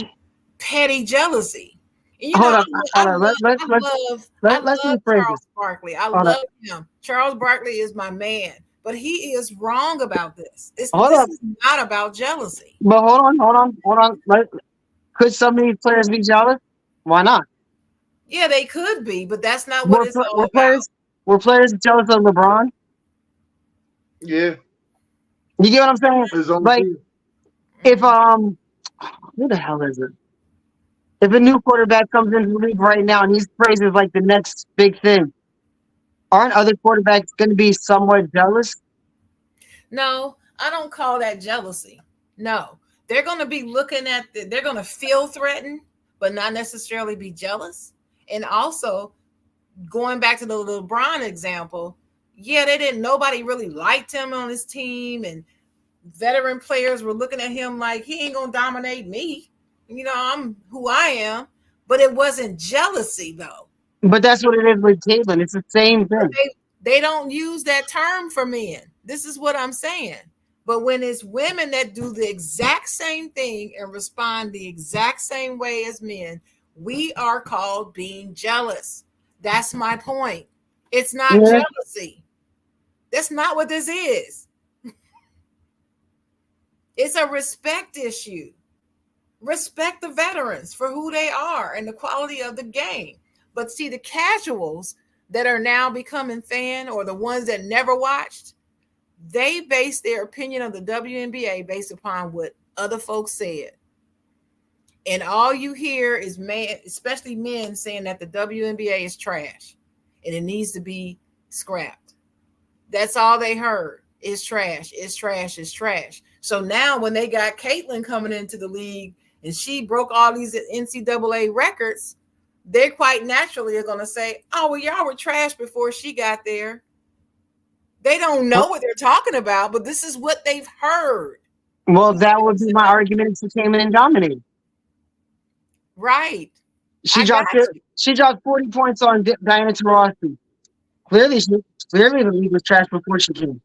Speaker 1: petty jealousy. And,
Speaker 3: Hold on,
Speaker 1: I
Speaker 3: hold on.
Speaker 1: love, I love, I
Speaker 3: Let's
Speaker 1: love
Speaker 3: rephrase this.
Speaker 1: Charles Barkley. I
Speaker 3: Hold on,
Speaker 1: love him. Charles Barkley is my man, but he is wrong about this.
Speaker 3: hold
Speaker 1: This
Speaker 3: on.
Speaker 1: is not about jealousy.
Speaker 3: But hold on. Could some of these players be jealous? Why not?
Speaker 1: Yeah, they could be, but that's not what
Speaker 3: Were,
Speaker 1: it's all
Speaker 3: were
Speaker 1: about.
Speaker 3: players were players jealous of LeBron?
Speaker 2: Yeah,
Speaker 3: You get what I'm saying?
Speaker 2: his own
Speaker 3: Like
Speaker 2: team.
Speaker 3: if who the hell is it? If a new quarterback comes into the league right now and he's praised as like the next big thing, aren't other quarterbacks going to be somewhat jealous?
Speaker 1: No, I don't call that jealousy. No, they're going to be looking at they're going to feel threatened, but not necessarily be jealous. And also, going back to the LeBron example, yeah, they didn't, nobody really liked him on his team. And veteran players were looking at him like, he ain't going to dominate me. I'm who I am. But it wasn't jealousy, though.
Speaker 3: But that's what it is with Caitlin. It's the same
Speaker 1: But
Speaker 3: thing.
Speaker 1: they don't use that term for men. This is what I'm saying. But when it's women that do the exact same thing and respond the exact same way as men, we are called being jealous. That's my point. It's not
Speaker 3: Yeah.
Speaker 1: jealousy. That's not what this is. It's a respect issue. Respect the veterans for who they are and the quality of the game. But see, the casuals that are now becoming fan, or the ones that never watched, they base their opinion of the WNBA based upon what other folks said. And all you hear is man, especially men, saying that the WNBA is trash and it needs to be scrapped. That's all they heard. It's trash. It's trash. It's trash. So now when they got Caitlin coming into the league and she broke all these NCAA records, they quite naturally are going to say, oh, well, y'all were trash before she got there. They don't know what they're talking about, but this is what they've heard.
Speaker 3: Well, that would be my argument if she came in and dominated.
Speaker 1: Right.
Speaker 3: She
Speaker 1: I got
Speaker 3: dropped
Speaker 1: you.
Speaker 3: she dropped 40 points on Diana Taurasi. Clearly the league was trash before she came.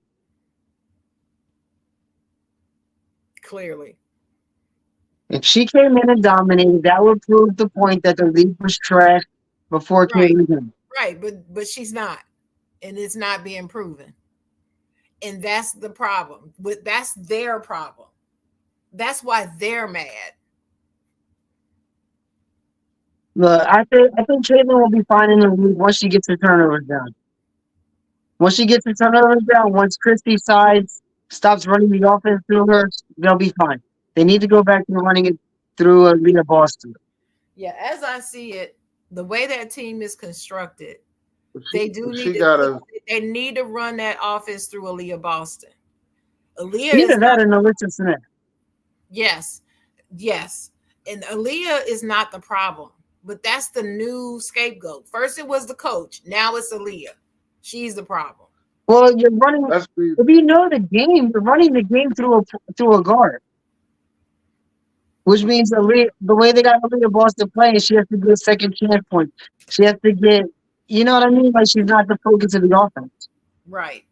Speaker 1: Clearly.
Speaker 3: If she came in and dominated, that would prove the point that the league was trash before Caitlin came.
Speaker 1: Right, but she's not, and it's not being proven, and that's the problem. But that's their problem. That's why they're mad.
Speaker 3: Look, I think Caitlin will be fine in the league once she gets her turnovers down. Once she gets her turnovers down, once Christy sides stops running the offense through her, they'll be fine. They need to go back to running it through Leah Boston.
Speaker 1: Yeah, as I see it, the way that team is constructed,
Speaker 2: She
Speaker 1: they need to run that offense through Aaliyah Boston. Aaliyah
Speaker 3: Either
Speaker 1: is
Speaker 3: that or Alyssa Smith.
Speaker 1: yes, and Aaliyah is not the problem, but that's the new scapegoat. First it was the coach, now it's Aaliyah. She's the problem.
Speaker 3: Well, you're running. If you know the game, you're running the game through a guard, which means the way they got Aaliyah Boston playing, she has to get second chance points. She has to get, you know what I mean? Like she's not the focus of the offense.
Speaker 1: Right.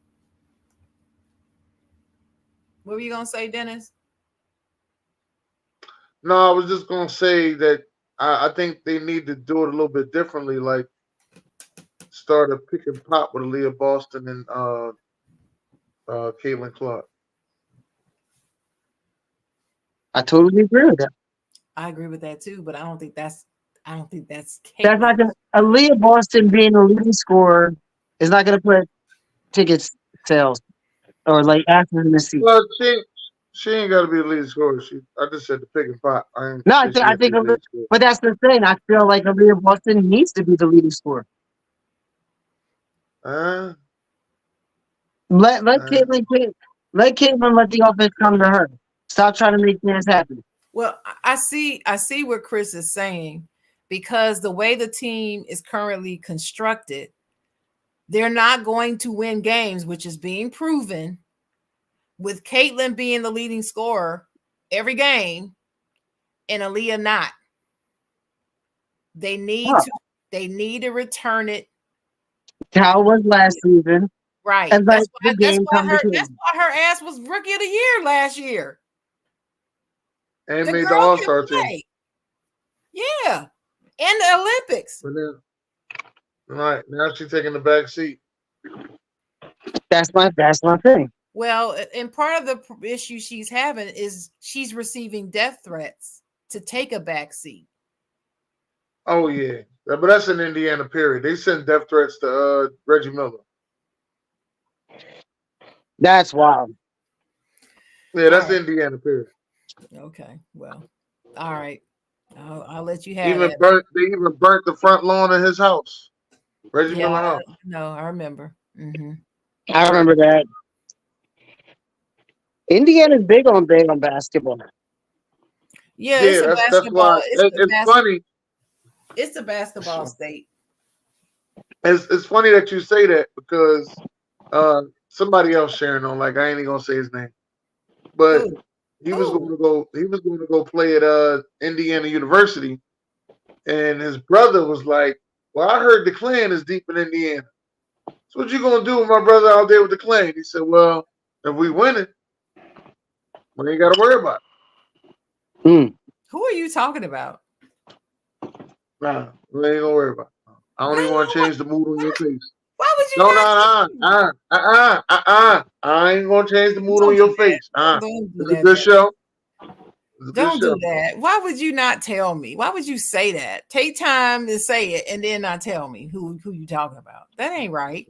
Speaker 1: What were you gonna say, Dennis?
Speaker 2: No, I was just gonna say that I think they need to do it a little bit differently. Like start a pick and pop with Aaliyah Boston and Caitlin Clark.
Speaker 3: I totally agree with that.
Speaker 1: I agree with that too, but I don't think that's
Speaker 3: That's
Speaker 1: Caitlin.
Speaker 3: not gonna Aaliyah Boston being the leading scorer is not gonna put tickets sales or like after in the seat.
Speaker 2: Well, she ain't got to be the lead scorer. I just said the pick and pop. I didn't
Speaker 3: No,
Speaker 2: say she
Speaker 3: I
Speaker 2: had to be
Speaker 3: think,
Speaker 2: the lead scorer.
Speaker 3: but that's the thing. I feel like Aaliyah Boston needs to be the leading scorer.
Speaker 2: Uh,
Speaker 3: Let
Speaker 2: uh,
Speaker 3: Let Caitlin let the offense come to her. Stop trying to make things happen.
Speaker 1: Well, I see what Chris is saying, because the way the team is currently constructed, they're not going to win games, which is being proven, with Caitlin being the leading scorer every game and Aaliyah not. They need to return it.
Speaker 3: How it was last season.
Speaker 1: Right.
Speaker 3: And
Speaker 1: That's
Speaker 3: the game come to
Speaker 1: that's why her ass was rookie of the year last year.
Speaker 2: and
Speaker 1: The
Speaker 2: made the
Speaker 1: girl
Speaker 2: All
Speaker 1: can
Speaker 2: Star team.
Speaker 1: play. Yeah. And the Olympics.
Speaker 2: But then, right now she's taking the back seat.
Speaker 3: That's my thing.
Speaker 1: Well, and part of the issue she's having is she's receiving death threats to take a back seat.
Speaker 2: Oh yeah, but that's in Indiana. Period. They send death threats to Reggie Miller.
Speaker 3: That's wild.
Speaker 2: Yeah, that's
Speaker 1: Right.
Speaker 2: Indiana. Period.
Speaker 1: Okay. Well, all right. I'll let you have
Speaker 2: Even
Speaker 1: that.
Speaker 2: they even burnt the front lawn of his house. Reggie
Speaker 1: Yeah,
Speaker 2: Miller house.
Speaker 1: no, I remember. Mm-hmm.
Speaker 3: I remember that. Indiana's big on basketball.
Speaker 1: Yeah,
Speaker 2: Yeah, that's why it's funny.
Speaker 1: It's a basketball state.
Speaker 2: It's funny that you say that because somebody else sharing on, like, I ain't even gonna say his name, but
Speaker 1: Who?
Speaker 2: he was going to go play at Indiana University, and his brother was like, "Well, I heard the Klan is deep in Indiana. So what you gonna do with my brother out there with the Klan?" He said, "Well, if we win it, we ain't got to worry about it.
Speaker 1: Who are you talking about?
Speaker 2: Nah, we ain't gonna worry about it. I don't even want to change the mood on your face.
Speaker 1: Why would you
Speaker 2: No,
Speaker 1: not?
Speaker 2: I ain't gonna change the mood on
Speaker 1: Don't
Speaker 2: your
Speaker 1: do that.
Speaker 2: face.
Speaker 1: Don't do
Speaker 2: It's a
Speaker 1: that,
Speaker 2: good
Speaker 1: baby.
Speaker 2: show. It's a good
Speaker 1: Don't do
Speaker 2: show.
Speaker 1: that. Why would you not tell me? Why would you say that? Take time to say it and then not tell me who you talking about. That ain't right.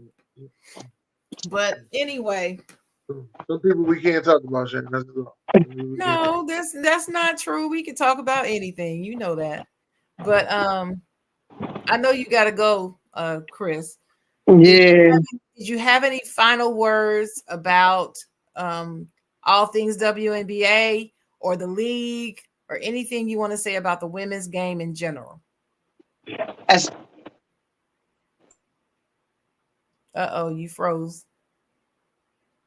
Speaker 1: But anyway,
Speaker 2: Some people we can't talk about, Shane. That's all.
Speaker 1: no, that's not true. We can talk about anything. You know that. But I know you gotta go, Chris.
Speaker 3: Yeah.
Speaker 1: Did you have any final words about all things WNBA or the league or anything you want to say about the women's game in general?
Speaker 3: As
Speaker 1: Uh-oh, you froze.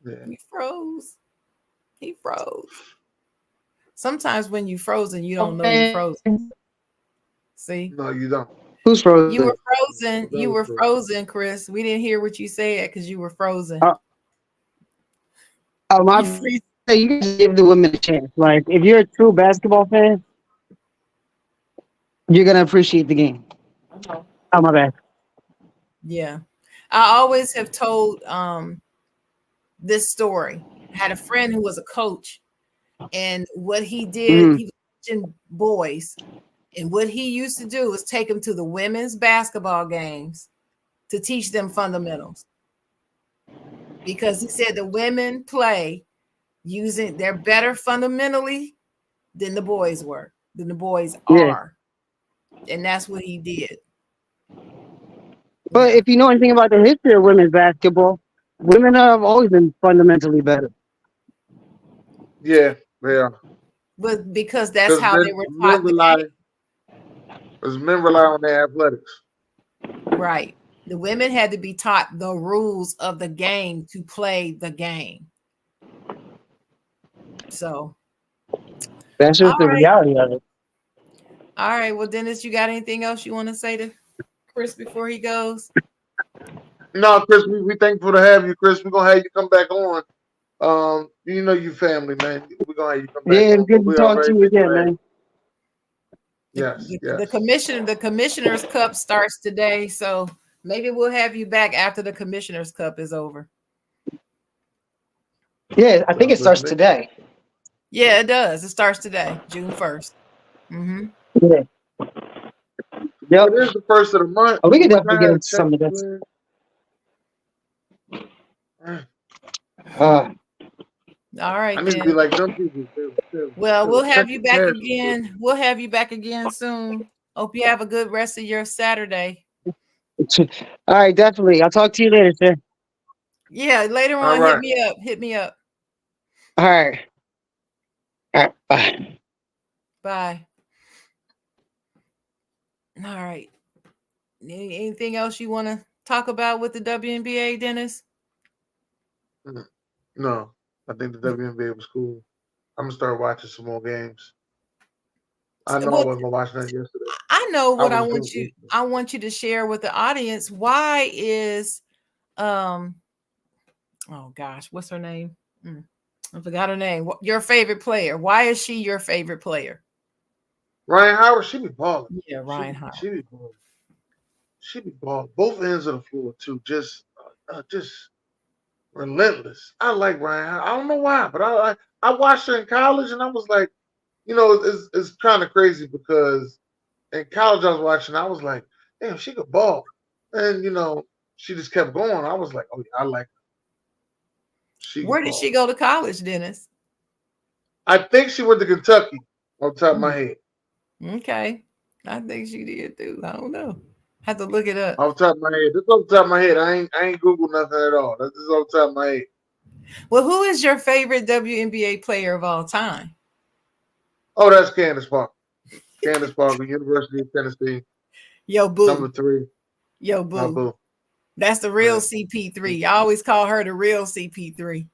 Speaker 2: Yeah.
Speaker 1: You froze. He froze. Sometimes when you frozen, you don't know you frozen. See?
Speaker 2: No, you don't.
Speaker 3: Who's frozen?
Speaker 1: You were frozen. You were frozen, Chris. We didn't hear what you said because you were frozen.
Speaker 3: Oh, my. You guys give the women a chance. Like, if you're a true basketball fan, you're gonna appreciate the game. Oh, my bad.
Speaker 1: Yeah. I always have told this story. I had a friend who was a coach, and what he did, he was teaching boys, and what he used to do was take them to the women's basketball games to teach them fundamentals. Because he said the women play they're better fundamentally than the boys are. And that's what he did.
Speaker 3: But if you know anything about the history of women's basketball, women have always been fundamentally better.
Speaker 2: Yeah, yeah.
Speaker 1: But because that's how they were taught.
Speaker 2: Because men rely on their athletics.
Speaker 1: Right. The women had to be taught the rules of the game to play the game. So
Speaker 3: that's just the reality of it.
Speaker 1: All right. Well, Dennis, you got anything else you want to say to Chris before he goes?
Speaker 2: No, Chris, we thankful to have you, Chris. We're gonna have you come back on. You know you family, man. We're gonna have you come back on.
Speaker 3: Yeah, it's good to talk to you again, man.
Speaker 2: Yes,
Speaker 1: The Commissioner's Cup starts today, so maybe we'll have you back after the Commissioner's Cup is over.
Speaker 3: Yeah, I think
Speaker 2: Sounds
Speaker 3: it
Speaker 2: good to
Speaker 3: starts
Speaker 2: me.
Speaker 3: today.
Speaker 1: Yeah, it does. It starts today, June 1st. Mm-hmm.
Speaker 3: Yeah. Yep.
Speaker 2: It is the first of the month.
Speaker 3: Oh, we
Speaker 2: I
Speaker 3: could
Speaker 2: wish
Speaker 3: definitely
Speaker 2: I
Speaker 3: get
Speaker 2: had a
Speaker 3: into
Speaker 2: check
Speaker 3: some of
Speaker 2: to
Speaker 3: this.
Speaker 2: clear. Uh,
Speaker 3: Uh,
Speaker 1: All
Speaker 2: I
Speaker 1: right
Speaker 2: need to be
Speaker 1: then.
Speaker 2: like them people.
Speaker 1: Well, we'll
Speaker 2: Check
Speaker 1: have
Speaker 2: the
Speaker 1: you back
Speaker 2: cash.
Speaker 1: again. We'll have you back again soon. Hope you have a good rest of your Saturday.
Speaker 3: all right, definitely. I'll talk to you later, sir.
Speaker 1: Yeah, later
Speaker 2: All
Speaker 1: on, hit
Speaker 2: right.
Speaker 1: me up. Hit me up.
Speaker 3: All right. All right. Bye.
Speaker 1: Bye. All right. Anything else you want to talk about with the WNBA, Dennis?
Speaker 2: Mm, no, I think the WNBA was cool. I'm gonna start watching some more games. I know I
Speaker 1: Well,
Speaker 2: wasn't gonna watch that yesterday.
Speaker 1: I know
Speaker 2: I
Speaker 1: what I
Speaker 2: was
Speaker 1: want
Speaker 2: doing
Speaker 1: you. I want you to share with the audience. Why is um? Oh gosh, what's her name? I forgot her name. Your favorite player? Why is she your favorite player?
Speaker 2: Ryan Howard. She be balling.
Speaker 1: Yeah, Ryan Howard.
Speaker 2: She be balling. She be balling. Both ends of the floor too. Just relentless. I like Ryan Howard. I don't know why, but I watched her in college and I was like, it's kind of crazy because in college I was watching. I was like, damn, she could ball, and she just kept going. I was like, oh yeah, I like her. She
Speaker 1: Where
Speaker 2: could
Speaker 1: did she
Speaker 2: ball.
Speaker 1: go to college, Dennis?
Speaker 2: I think she went to Kentucky on top of my head.
Speaker 1: Okay. I think she did too. I don't know. Have to look it up.
Speaker 2: Off the top of my head. This off the top of my head. I ain't Googled nothing at all. That's just off the top of my head.
Speaker 1: Well, who is your favorite WNBA player of all time?
Speaker 2: Oh, that's Candace Parker. Candace Parker, University of Tennessee,
Speaker 1: Yo,
Speaker 2: number
Speaker 1: boo.
Speaker 2: 3.
Speaker 1: Yo,
Speaker 2: My
Speaker 1: boo.
Speaker 2: boo.
Speaker 1: That's the real
Speaker 2: Man.
Speaker 1: CP3. I always call her the real CP3,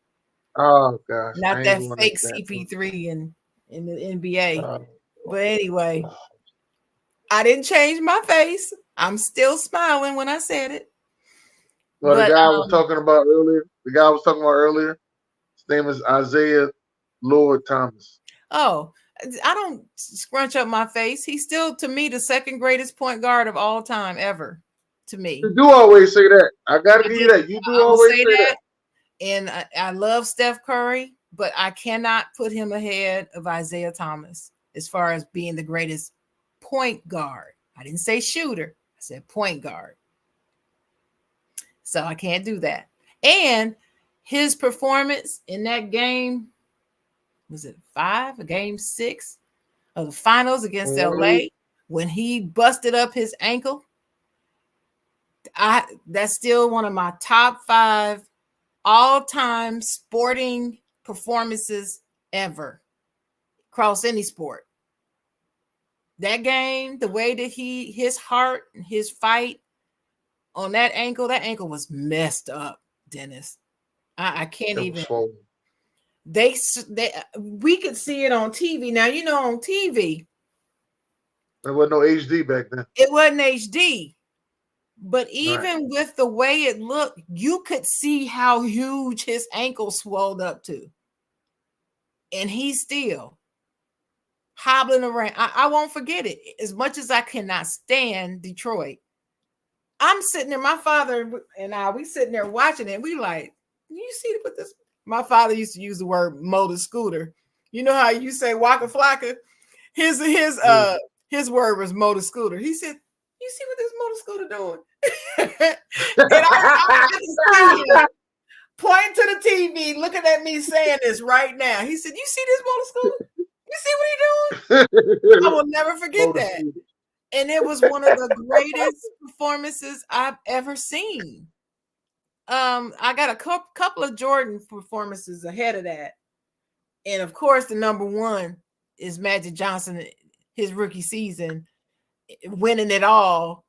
Speaker 2: Oh gosh,
Speaker 1: not
Speaker 2: I ain't
Speaker 1: that
Speaker 2: going into
Speaker 1: fake
Speaker 2: that.
Speaker 1: CP3 in the NBA.
Speaker 2: Uh,
Speaker 1: But anyway, I didn't change my face. I'm still smiling when I said it.
Speaker 2: well,
Speaker 1: But
Speaker 2: the guy I was talking about earlier, his name is Isaiah Lord Thomas.
Speaker 1: oh, I don't scrunch up my face. He's still to me the second greatest point guard of all time ever. To me,
Speaker 2: You do always say that. I gotta give you that. You do
Speaker 1: I will
Speaker 2: always
Speaker 1: say
Speaker 2: say
Speaker 1: that.
Speaker 2: that.
Speaker 1: And I love Steph Curry, but I cannot put him ahead of Isaiah Thomas as far as being the greatest point guard. I didn't say shooter, I said point guard. So I can't do that. And his performance in that game, was it 5, a game 6 of the finals against
Speaker 2: Mhm.
Speaker 1: LA, when he busted up his ankle, that's still one of my top 5 all-time sporting performances ever across any sport. That game, the way that his heart, his fight on that ankle was messed up, Dennis. I can't
Speaker 2: It was
Speaker 1: even.
Speaker 2: swollen.
Speaker 1: They we could see it on TV. Now on TV
Speaker 2: There wasn't no HD back then.
Speaker 1: it wasn't HD, but
Speaker 2: Right.
Speaker 1: even with the way it looked, you could see how huge his ankle swelled up to, and he's still hobbling around. I won't forget it. As much as I cannot stand Detroit, I'm sitting there. My father and we sitting there watching it. We like, you see what this? My father used to use the word motor scooter. You know how you say Waka Flocka? His
Speaker 2: Yeah.
Speaker 1: his word was motor scooter. He said, "You see what this motor scooter doing?" And I can see him pointing to the TV, looking at me saying this right now. He said, "You see this motor scooter? You see what he doing?" I will never forget
Speaker 2: Motor
Speaker 1: that.
Speaker 2: scooter.
Speaker 1: And it was one of the greatest performances I've ever seen. I got a couple of Jordan performances ahead of that. And of course, the number one is Magic Johnson, his rookie season, winning it all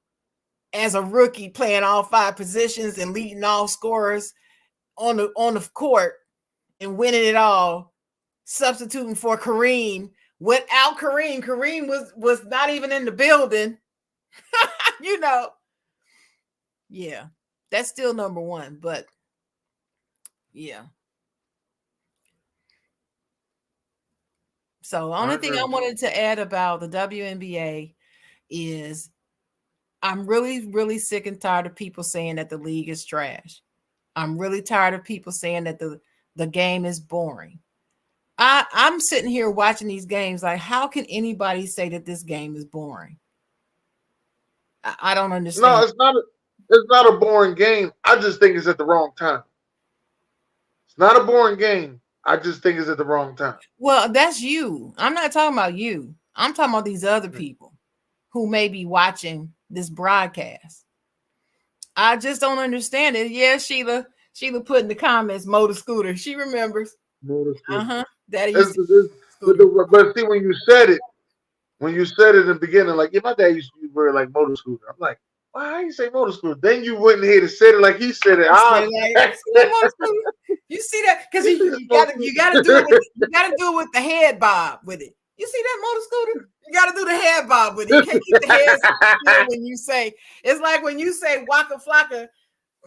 Speaker 1: as a rookie, playing all 5 positions and leading all scorers on the court and winning it all, substituting for Kareem. Without Kareem was not even in the building. you know, yeah, that's still number one. But yeah. So the
Speaker 2: I
Speaker 1: only thing
Speaker 2: agree
Speaker 1: I
Speaker 2: with you.
Speaker 1: wanted to add about the WNBA is I'm really, really sick and tired of people saying that the league is trash. I'm really tired of people saying that the game is boring. I'm sitting here watching these games like, how can anybody say that this game is boring? I don't
Speaker 2: No,
Speaker 1: understand.
Speaker 2: it's not. It's not a boring game. I just think it's at the wrong time. It's not a boring game. I just think it's at the wrong time.
Speaker 1: Well, that's you. I'm not talking about you. I'm talking about these other people who may be watching this broadcast. I just don't understand it. Yeah, Sheila. Sheila put in the comments motor scooter. She remembers.
Speaker 2: Notice it.
Speaker 1: Daddy used
Speaker 2: It's,
Speaker 1: to
Speaker 2: it's,
Speaker 1: scooter.
Speaker 2: but see, when you said it in the beginning, like, yeah, my dad used to wear like motor scooter. I'm like, why how you say motor scooter? Then you went ahead and said it like he said it.
Speaker 1: You see that motor scooter? You see that? Because you gotta do it with the head bob with it. You see that motor scooter? You gotta do the head bob with it. You can't keep the head still when you say it's like when you say Waka Flocka.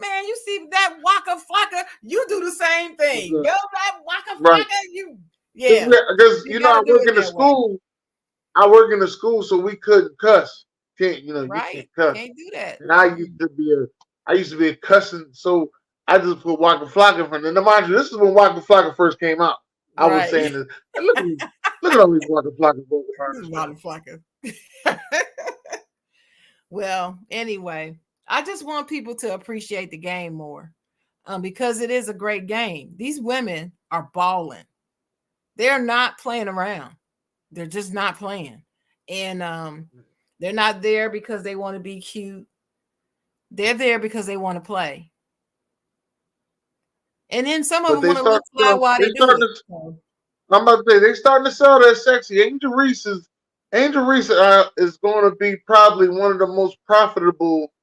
Speaker 1: Man, you see that Waka Flocka, you do the same thing. Go that Waka
Speaker 2: Right.
Speaker 1: Flocka, yeah.
Speaker 2: Because
Speaker 1: You
Speaker 2: I
Speaker 1: gotta do
Speaker 2: work
Speaker 1: it
Speaker 2: in the
Speaker 1: that way.
Speaker 2: school. I work in the school, so we couldn't cuss. You
Speaker 1: Right?
Speaker 2: can't cuss.
Speaker 1: Can't do that.
Speaker 2: And I used to be a cussing, so I just put Waka Flocka in front. And mind you, this is when Waka Flocka first came out. I was
Speaker 1: Right.
Speaker 2: saying this. Hey, look at all these Waka Flocka
Speaker 1: This is Waka Flocka. Well, anyway, I just want people to appreciate the game more, because it is a great game. These women are balling. They're not playing around. They're just not playing. And they're not there because they want to be cute. They're there because they want to play. And then some of
Speaker 2: But
Speaker 1: them
Speaker 2: they
Speaker 1: want to look
Speaker 2: start,
Speaker 1: fly while they do
Speaker 2: starting
Speaker 1: it.
Speaker 2: to. I'm about to say they starting to sell that sexy. Angel Reese is going to be probably one of the most profitable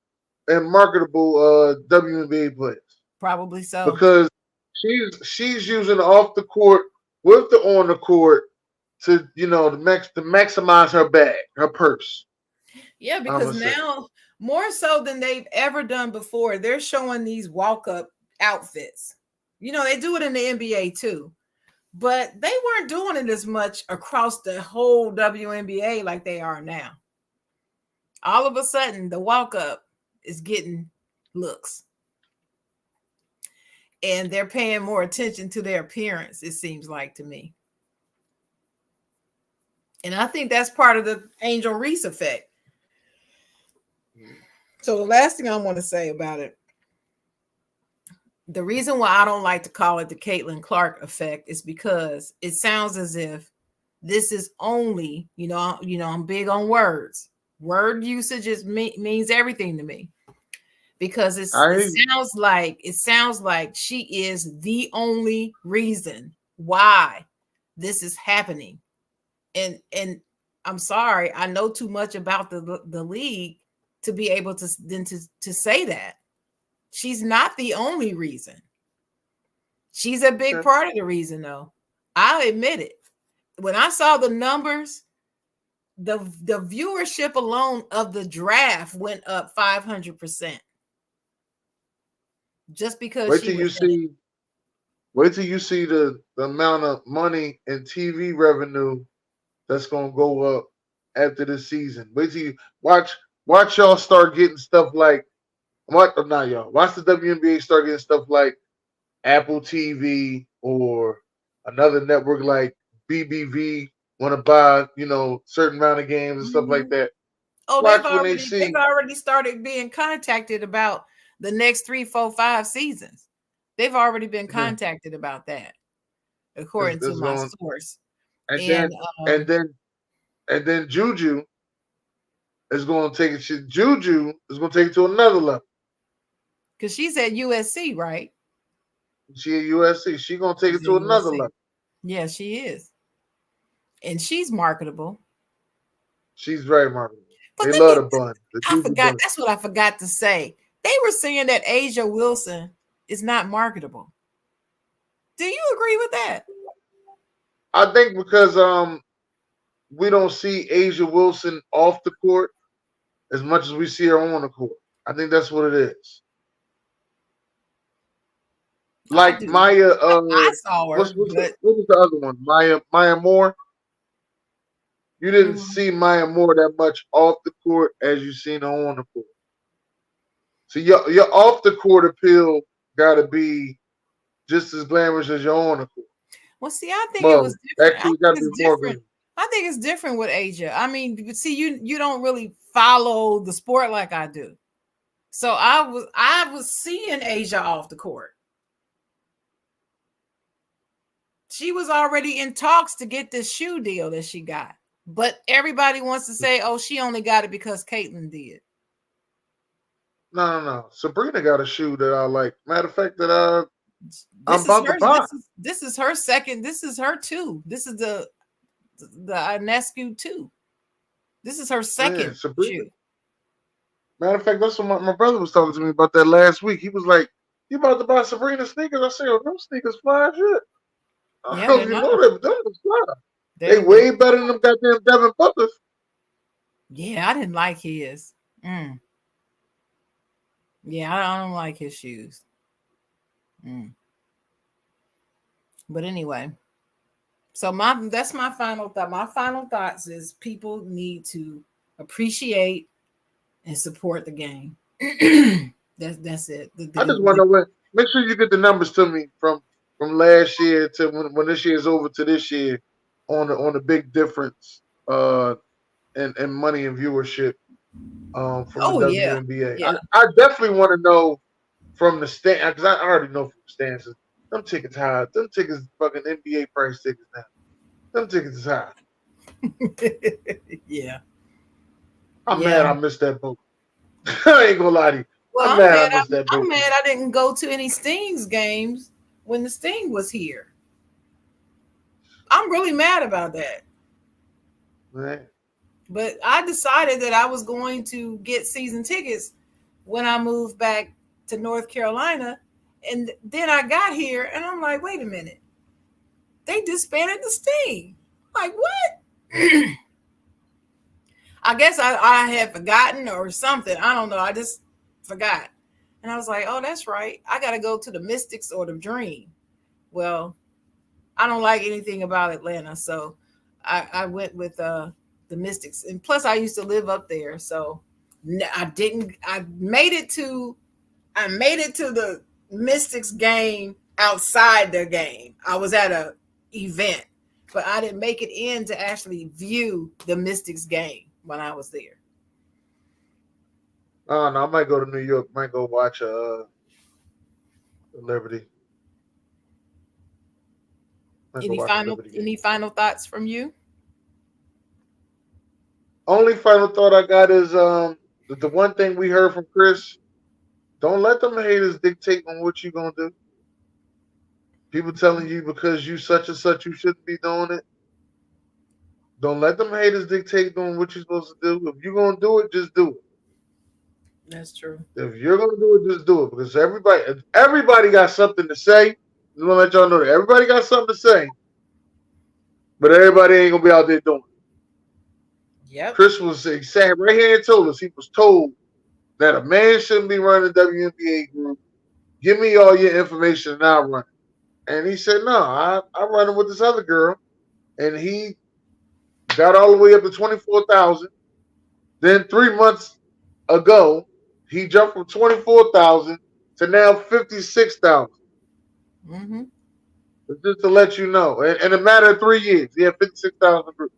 Speaker 2: and marketable WNBA players
Speaker 1: Probably so.
Speaker 2: because she's using off the court with the on the court to to maximize her bag, her purse.
Speaker 1: Yeah, because now more so than they've ever done before, they're showing these walk-up outfits. They do it in the NBA too, but they weren't doing it as much across the whole WNBA like they are now. All of a sudden, the walk-up is getting looks. And they're paying more attention to their appearance, it seems like to me. And I think that's part of the Angel Reese effect. So the last thing I want to say about it, the reason why I don't like to call it the Caitlin Clark effect is because it sounds as if this is only, I'm big on words. Word usage means everything to me. Because it sounds like she is the only reason why this is happening. And I'm sorry, I know too much about the league to be able to say that. She's not the only reason. She's a big part of the reason, though. I'll admit it. When I saw the numbers, the viewership alone of the draft went up 500%. Just because
Speaker 2: wait till you see the amount of money and TV revenue that's gonna go up after this season. Wait till you watch y'all start getting stuff like watch the WNBA start getting stuff like Apple TV or another network like BBV want to buy certain amount of games and stuff like that.
Speaker 1: Oh, they've already started being contacted about the next 3, 4, 5 seasons. They've already been contacted about that, according to my source.
Speaker 2: And then Juju is going to take it. Juju is going to take it to another level.
Speaker 1: Because she's at USC, right?
Speaker 2: She at USC. She's going to take it to another level.
Speaker 1: Yeah, she is. And she's marketable.
Speaker 2: She's very marketable.
Speaker 1: But
Speaker 2: they love the bun.
Speaker 1: I forgot. Bun. That's what I forgot to say. They were saying that A'ja Wilson is not marketable. Do you agree with that?
Speaker 2: I think because we don't see A'ja Wilson off the court as much as we see her on the court. I think that's what it is. Like Maya,
Speaker 1: I saw her.
Speaker 2: What was the other one? Maya Moore. You didn't see Maya Moore that much off the court as you seen her on the court. So your off the court appeal got to be just as glamorous as your on the court.
Speaker 1: Well, see, I think it
Speaker 2: Well,
Speaker 1: was different. I
Speaker 2: actually,
Speaker 1: think
Speaker 2: got to be
Speaker 1: it's
Speaker 2: more
Speaker 1: different.
Speaker 2: glamorous.
Speaker 1: I think it's different with Asia. I mean, see, you don't really follow the sport like I do. So I was seeing Asia off the court. She was already in talks to get this shoe deal that she got. But everybody wants to say, oh, she only got it because Caitlyn did.
Speaker 2: No. Sabrina got a shoe that I like. Matter of fact, that I'm
Speaker 1: This is
Speaker 2: about to
Speaker 1: her.
Speaker 2: buy.
Speaker 1: This is her second. This is her two. This is the Ionescu two. This is her
Speaker 2: Yeah,
Speaker 1: second
Speaker 2: Sabrina.
Speaker 1: shoe.
Speaker 2: Matter of fact, that's what my brother was talking to me about that last week. He was like, "You about to buy Sabrina sneakers?" I said, "Oh, them sneakers fly as shit."
Speaker 1: Yeah, they're
Speaker 2: You
Speaker 1: nice.
Speaker 2: know them fly. They
Speaker 1: They're
Speaker 2: way better than them goddamn Devin Bookers.
Speaker 1: yeah, I didn't like his. Yeah, I don't like his shoes. But anyway, so that's my final thought. My final thoughts is people need to appreciate and support the game. That's it.
Speaker 2: I just want to know make sure you get the numbers to me from last year to when this year is over to this year on the big difference in money and viewership from the
Speaker 1: oh yeah,
Speaker 2: WNBA.
Speaker 1: yeah.
Speaker 2: I definitely want to know from the stand because I already know from the stands. Them tickets high. Them tickets fucking NBA price tickets now. Them tickets is high.
Speaker 1: Yeah.
Speaker 2: I'm
Speaker 1: Yeah.
Speaker 2: mad I missed that boat. I ain't gonna lie to you.
Speaker 1: Well,
Speaker 2: I'm mad I missed that boat.
Speaker 1: I'm mad I didn't go to any Sting's games when the Sting was here. I'm really mad about that.
Speaker 2: Man.
Speaker 1: But I decided that I was going to get season tickets when I moved back to North Carolina. And then I got here and I'm like, wait a minute. They disbanded the Sting. I'm like, what? I guess I had forgotten or something. I don't know. I just forgot. And I was like, oh, that's right. I got to go to the Mystics or the Dream. Well, I don't like anything about Atlanta. So I went with the Mystics. And plus, I used to live up there. So I made it to the Mystics game outside the game. I was at a event, but I didn't make it in to actually view the Mystics game when I was there.
Speaker 2: Oh no, I might go to New York. Might go watch Liberty.
Speaker 1: Any final thoughts from you?
Speaker 2: Only final thought I got is the one thing we heard from Chris. Don't let them haters dictate on what you're gonna do. People telling you because you such and such you shouldn't be doing it. Don't let them haters dictate on what you're supposed to do. If you're gonna do it, just do it.
Speaker 1: That's true.
Speaker 2: If you're gonna do it, just do it. Because everybody got something to say. Just wanna let y'all know that everybody got something to say. But everybody ain't gonna be out there doing it.
Speaker 1: Yep.
Speaker 2: Chris he sat right here and told us he was told that a man shouldn't be running the WNBA group. Give me all your information and I'll run it. And he said, no, I'm running with this other girl. And he got all the way up to 24,000. Then 3 months ago, he jumped from 24,000 to now 56,000.
Speaker 1: Mm-hmm.
Speaker 2: Just to let you know. In a matter of 3 years, he had 56,000 members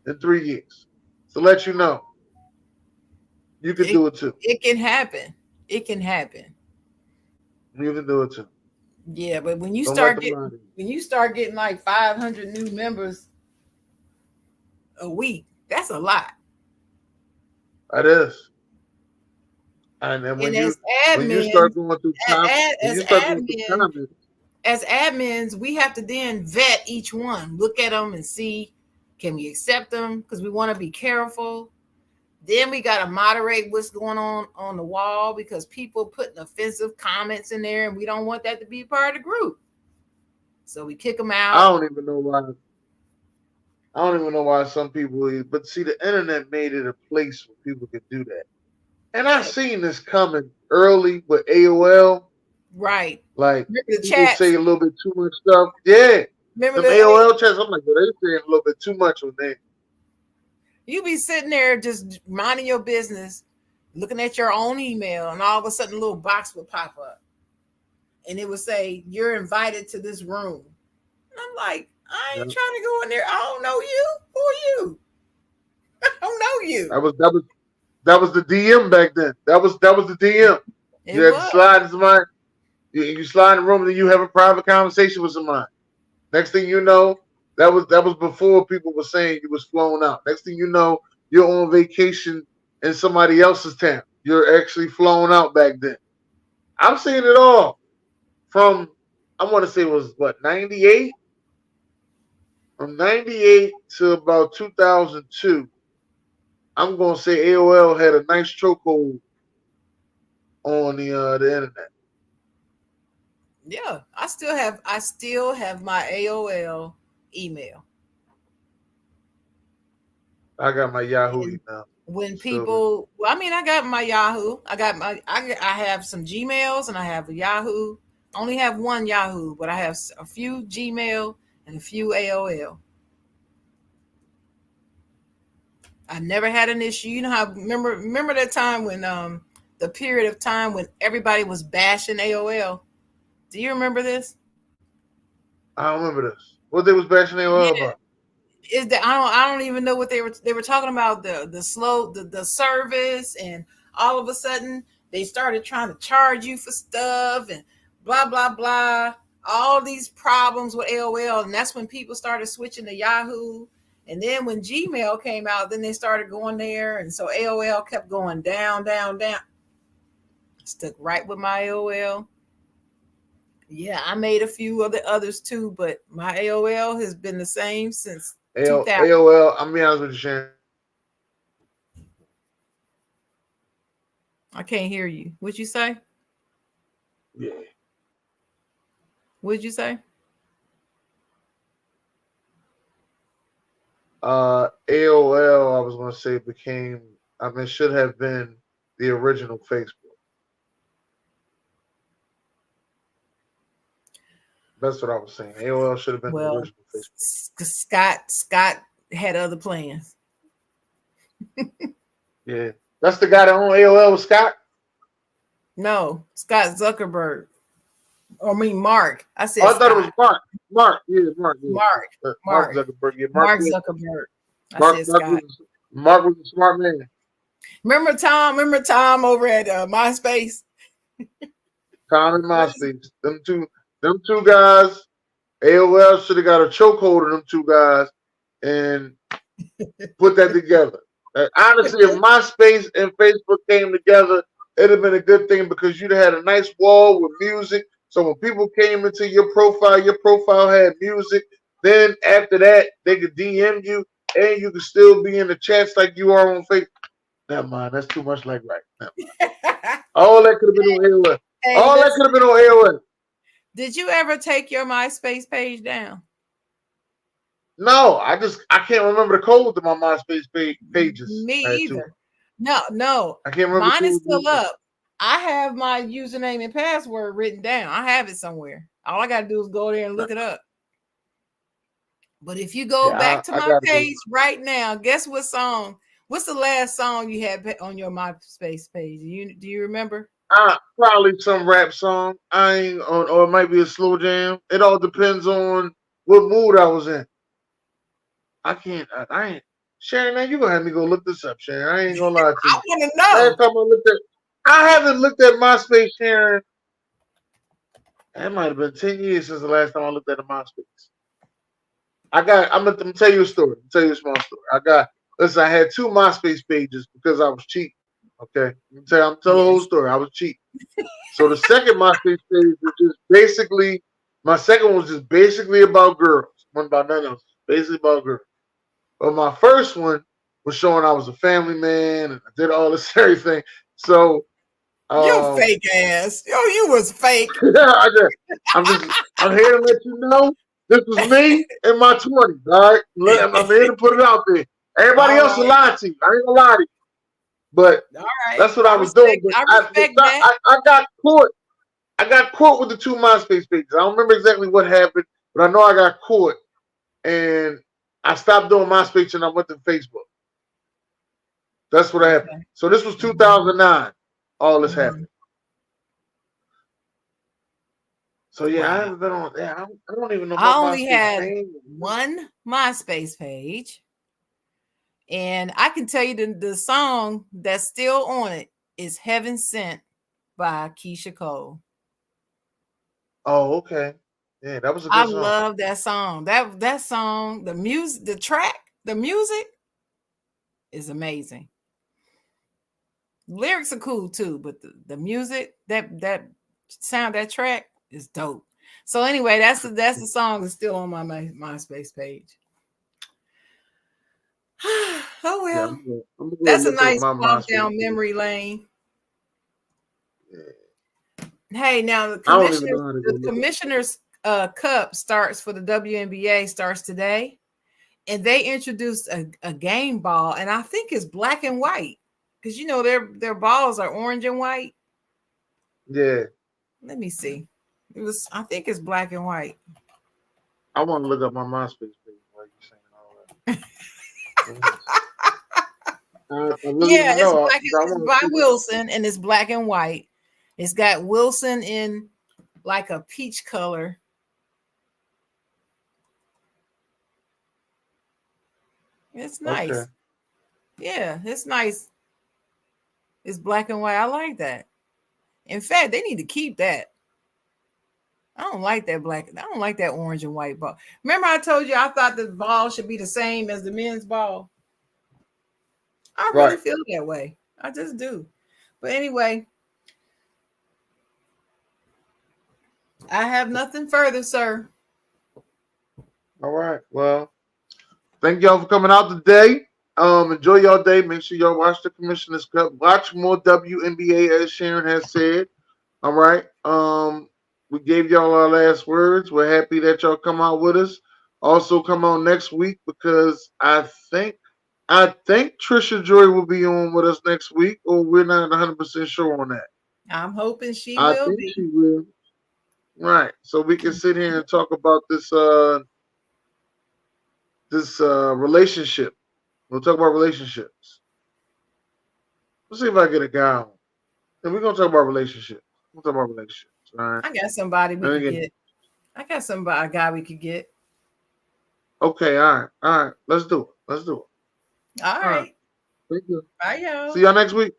Speaker 2: in 3 years. To let you know. You can do it too.
Speaker 1: It can happen. It can happen.
Speaker 2: You can do it too.
Speaker 1: Yeah, but when you start getting like 500 new members a week, that's a lot.
Speaker 2: That is. And then when you start going through comments,
Speaker 1: as admins, we have to then vet each one, look at them and see, can we accept them? Because we want to be careful. Then we got to moderate what's going on the wall because people putting offensive comments in there and we don't want that to be part of the group. So we kick them out.
Speaker 2: I don't even know why some people, but see, the internet made it a place where people could do that. And I seen this coming early with AOL.
Speaker 1: Right.
Speaker 2: Like,
Speaker 1: the
Speaker 2: people
Speaker 1: chats.
Speaker 2: say a little bit too much stuff. Yeah.
Speaker 1: Remember
Speaker 2: the AOL chats, I'm like, well, they saying a little bit too much on that.
Speaker 1: You be sitting there just minding your business, looking at your own email, and all of a sudden a little box would pop up. and it would say, "You're invited to this room." And I'm like, I
Speaker 2: Yeah.
Speaker 1: ain't trying to go in there. I don't know you. Who are you? I don't know you.
Speaker 2: That was the DM back then. That was the DM. You
Speaker 1: It
Speaker 2: had to
Speaker 1: was.
Speaker 2: slide in somebody. You slide in the room and then you have a private conversation with somebody. Next thing you know, that was before people were saying you was flown out. Next thing you know, you're on vacation in somebody else's town. You're actually flown out back then. I've seen it all from I want to say it was what 98 from 98 to about 2002. I'm gonna say AOL had a nice chokehold on the internet.
Speaker 1: Yeah, I still have my AOL email.
Speaker 2: I got my Yahoo
Speaker 1: And
Speaker 2: email.
Speaker 1: when
Speaker 2: Still do.
Speaker 1: people, well, I mean, I got my Yahoo. I have some Gmails and I have a Yahoo. I only have one Yahoo, but I have a few Gmail and a few AOL. I never had an issue. You know how remember that time when the period of time when everybody was bashing AOL. Do you remember this?
Speaker 2: I don't remember this. What they was bashing AOL
Speaker 1: Yeah.
Speaker 2: about?
Speaker 1: Is that I don't even know what they were talking about the slow the service, and all of a sudden they started trying to charge you for stuff and blah blah blah, all these problems with AOL, and that's when people started switching to Yahoo. And then when Gmail came out, then they started going there, and so AOL kept going down down down. Stuck right with my AOL. Yeah, I made a few of the others too, but my AOL has been the same since 2000.
Speaker 2: AOL. I'm be honest with you, Shane.
Speaker 1: I can't hear you. What'd you say?
Speaker 2: Yeah.
Speaker 1: What'd you say?
Speaker 2: AOL. I was gonna say became. I mean, should have been the original Facebook. That's what I was saying. AOL should have been the
Speaker 1: Well,
Speaker 2: original Facebook.
Speaker 1: Scott had other plans.
Speaker 2: Yeah. That's the guy that owned AOL was Scott.
Speaker 1: No, Scott Zuckerberg. Or I mean Mark. I
Speaker 2: Oh,
Speaker 1: said
Speaker 2: I thought it was
Speaker 1: Scott.
Speaker 2: Mark. Mark. Yeah, Mark. Yeah.
Speaker 1: Mark.
Speaker 2: Mark
Speaker 1: Mark.
Speaker 2: Zuckerberg. Yeah, Mark.
Speaker 1: Mark
Speaker 2: Yeah.
Speaker 1: Zuckerberg. I
Speaker 2: Mark.
Speaker 1: said Scott.
Speaker 2: Mark was a smart man.
Speaker 1: Remember Tom? Remember Tom over at MySpace?
Speaker 2: Tom and
Speaker 1: What is
Speaker 2: MySpace. Them two guys. AOL should have got a chokehold of them two guys and put that together. Honestly, if MySpace and Facebook came together, it'd have been a good thing because you'd have had a nice wall with music. So when people came into your profile had music. Then after that, they could DM you and you could still be in the chats like you are on Facebook. Never mind, that's too much like right. Never mind.
Speaker 1: it?
Speaker 2: All that could have been on AOL.
Speaker 1: Hey,
Speaker 2: All that could
Speaker 1: listen.
Speaker 2: have been on AOL.
Speaker 1: Did you ever take your MySpace page down?
Speaker 2: No, I can't remember the code to my MySpace pages.
Speaker 1: Me
Speaker 2: I had to.
Speaker 1: either. No, no.
Speaker 2: I can't remember
Speaker 1: Mine is
Speaker 2: the code.
Speaker 1: still up. I have my username and password written down. I have it somewhere. All I got to do is go there and look it up. But if you go
Speaker 2: Yeah,
Speaker 1: back to
Speaker 2: I
Speaker 1: my
Speaker 2: gotta go.
Speaker 1: page right now, guess what song? What's the last song you had on your MySpace page? Do you remember?
Speaker 2: Probably some rap song. I ain't or it might be a slow jam. It all depends on what mood I was in. I can't. I ain't. Sharon, now you gonna have me go look this up, Sharon. I ain't gonna lie to
Speaker 1: I
Speaker 2: you.
Speaker 1: want to
Speaker 2: Last
Speaker 1: know.
Speaker 2: time I looked at, I haven't looked at MySpace, Sharon. That might have been 10 years since the last time I looked at a MySpace. I'm gonna tell you a story. Tell you a small story. Listen, I had two MySpace pages because I was cheap. Okay. I'm telling the whole
Speaker 1: Yes.
Speaker 2: story. I was cheap. So the second MySpace page was just basically my second one was just basically about girls. One about nothing else. Basically about girls. But my first one was showing I was a family man and I did all this everything. So
Speaker 1: Your
Speaker 2: um
Speaker 1: fake ass. Yo, you was fake.
Speaker 2: I'm here to let you know this was me in my 20s. All right. I'm here to put it out there. Everybody
Speaker 1: All
Speaker 2: else will
Speaker 1: right.
Speaker 2: lie to you. I ain't gonna lie to you. But
Speaker 1: All right.
Speaker 2: that's what I was doing. But
Speaker 1: I respect that.
Speaker 2: I got caught. I got caught with the two MySpace pages. I don't remember exactly what happened, but I know I got caught and I stopped doing MySpace and I went to Facebook. That's what happened.
Speaker 1: Okay.
Speaker 2: So this was 2009. All this
Speaker 1: Mhm.
Speaker 2: happened. So yeah, I
Speaker 1: Wow.
Speaker 2: haven't been on. Yeah, I don't even know my
Speaker 1: I only
Speaker 2: MySpace
Speaker 1: have
Speaker 2: name.
Speaker 1: one MySpace page, and I can tell you the song that's still on it is Heaven Sent by Keisha Cole.
Speaker 2: Oh, okay. Yeah, that was a
Speaker 1: I
Speaker 2: good song.
Speaker 1: love that song. That song, the music, the track, the music is amazing. Lyrics are cool too, but the music, that sound, that track is dope. So anyway, that's the song that's still on my MySpace page. Oh
Speaker 2: Yeah,
Speaker 1: well,
Speaker 2: I'm gonna go
Speaker 1: that's a
Speaker 2: look up
Speaker 1: nice
Speaker 2: my
Speaker 1: walk
Speaker 2: MySpace
Speaker 1: down
Speaker 2: page.
Speaker 1: memory lane.
Speaker 2: Yeah.
Speaker 1: Hey, now
Speaker 2: I don't even know how to go
Speaker 1: the
Speaker 2: look up.
Speaker 1: commissioners Cup starts for the WNBA starts today, and they introduced a game ball, and I think it's black and white because you know their balls are orange and white.
Speaker 2: Yeah,
Speaker 1: Let me see. I think it's black and white.
Speaker 2: I want to look up my MySpace page while you're saying all that. I really
Speaker 1: Yeah,
Speaker 2: don't
Speaker 1: it's
Speaker 2: know.
Speaker 1: black.
Speaker 2: I
Speaker 1: It's
Speaker 2: want to
Speaker 1: by
Speaker 2: see that.
Speaker 1: Wilson, and it's black and white. It's got Wilson in like a peach color. It's
Speaker 2: Okay.
Speaker 1: nice. Yeah, it's nice. It's black and white. I like that. In fact, they need to keep that. I don't like that black. I don't like that orange and white ball. Remember, I told you I thought the ball should be the same as the men's ball. I really
Speaker 2: Right.
Speaker 1: feel that way. I just do. But anyway, I have nothing further, sir.
Speaker 2: All right. Well, thank y'all for coming out today. Enjoy y'all day. Make sure y'all watch the Commissioner's Cup. Watch more WNBA, as Sharon has said. All right. We gave y'all our last words. We're happy that y'all come out with us. Also, come on next week because I think Trisha Joy will be on with us next week, or we're not 100% sure on that.
Speaker 1: I'm hoping she
Speaker 2: I
Speaker 1: will
Speaker 2: think
Speaker 1: be.
Speaker 2: she will. Right. So we can sit here and talk about this relationship. We'll talk about relationships. Let's see if I get a guy on. And we're gonna talk about relationships. We'll talk about relationships. All right.
Speaker 1: I got somebody we
Speaker 2: And
Speaker 1: could
Speaker 2: again,
Speaker 1: get. I got somebody, a guy we could get.
Speaker 2: okay, all right, all right. Let's do it. Let's do it.
Speaker 1: All
Speaker 2: All right.
Speaker 1: right.
Speaker 2: Thank you.
Speaker 1: Bye,
Speaker 2: See
Speaker 1: y'all.
Speaker 2: y'all next week.